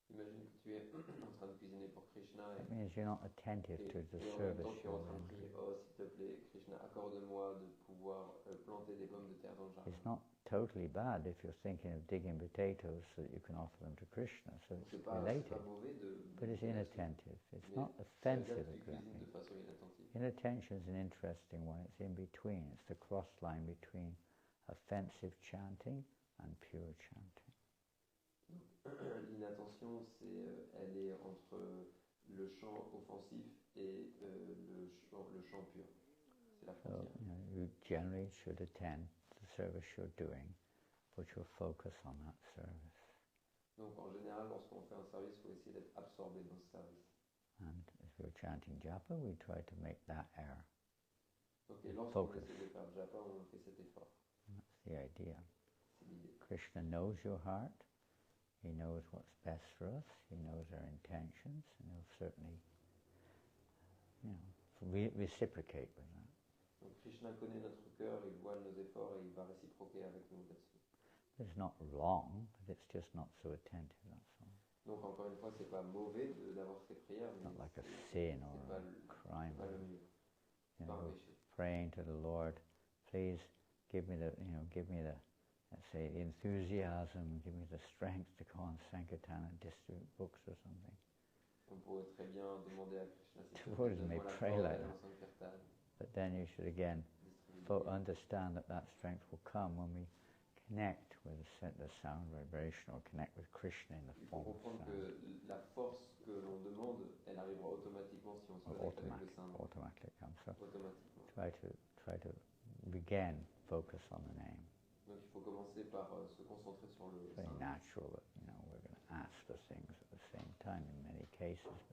imagine que tu es en train de cuisiner pour Krishna That means you're not attentive to the et en même service temps tu es en you're train de prier, rendering. oh s'il te plaît Krishna, accorde-moi de pouvoir planter des pommes de terre dans le jardin. It's not totally bad if you're thinking of digging potatoes so that you can offer them to Krishna, so it's C'est pas related. mauvais But it's de inattentive. It's mais not ça veut dire offensive que tu cuisines exactly. de façon inattentive. Inattention is an interesting one. It's in between. It's the cross line between offensive chanting and pure chanting. L'inattention, elle est entre le chant offensif et le chant pur. C'est la So, frontière. you generally should attend the service you're doing, put your focus on that service. Donc en général, lorsqu'on fait un service, il faut essayer d'être absorbé dans ce service. And if we're chanting japa, we try to make that error. Donc et lorsqu'on Focus. essaie de faire japa, on fait cet effort. That's the idea. C'est l'idée. Krishna knows your heart. He knows what's best for us. He knows our intentions, and he'll certainly, reciprocate with that. Donc Krishna connaît notre cœur, il voit nos efforts et il va réciproquer avec nous là-dessus. It's not wrong, but it's just not so attentive, that's all. Donc encore une fois, c'est pas mauvais d'avoir ces prières, It's mais not like a c'est sin or pas a crime. pas le mieux. You Pas un know, péché. praying to the Lord, please give me the let's say, the enthusiasm, give me the strength to go on Sankirtan and distribute books or something. On pourrait très bien demander à Krishna si Towards may pray like that. Sankirtan. But then you should again understand that that strength will come when we connect with the sound vibration or connect with Krishna in the form of sound. Que la force que l'on demande, elle arrivera automatiquement si on se connecte avec le sound. Automatically comes. So automatiquement. Try to again focus on the name. Donc il faut commencer par se concentrer sur le It's very natural that we're going to ask for things at the same time in many cases.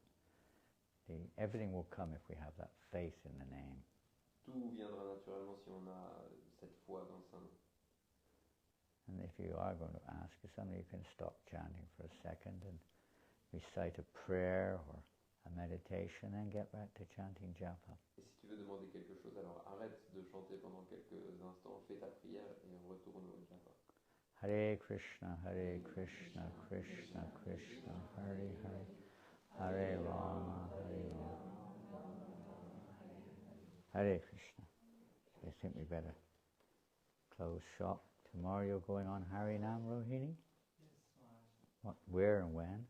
But everything will come if we have that faith in the name. Tout viendra naturellement si on a cette foi dans le Saint. And if you are going to ask for something, you can stop chanting for a second and recite a prayer or a meditation and get back to chanting japa. Et si tu veux demander quelque chose, alors arrête de chanter pendant quelques instants, fais ta prière et retourne au japa. Hare Krishna, Krishna Krishna, Hare Hare, Hare Rama, Hare Krishna. I think we better close shop. Tomorrow you're going on Harinam, Rohini? Yes, Maharaj. What, where and when?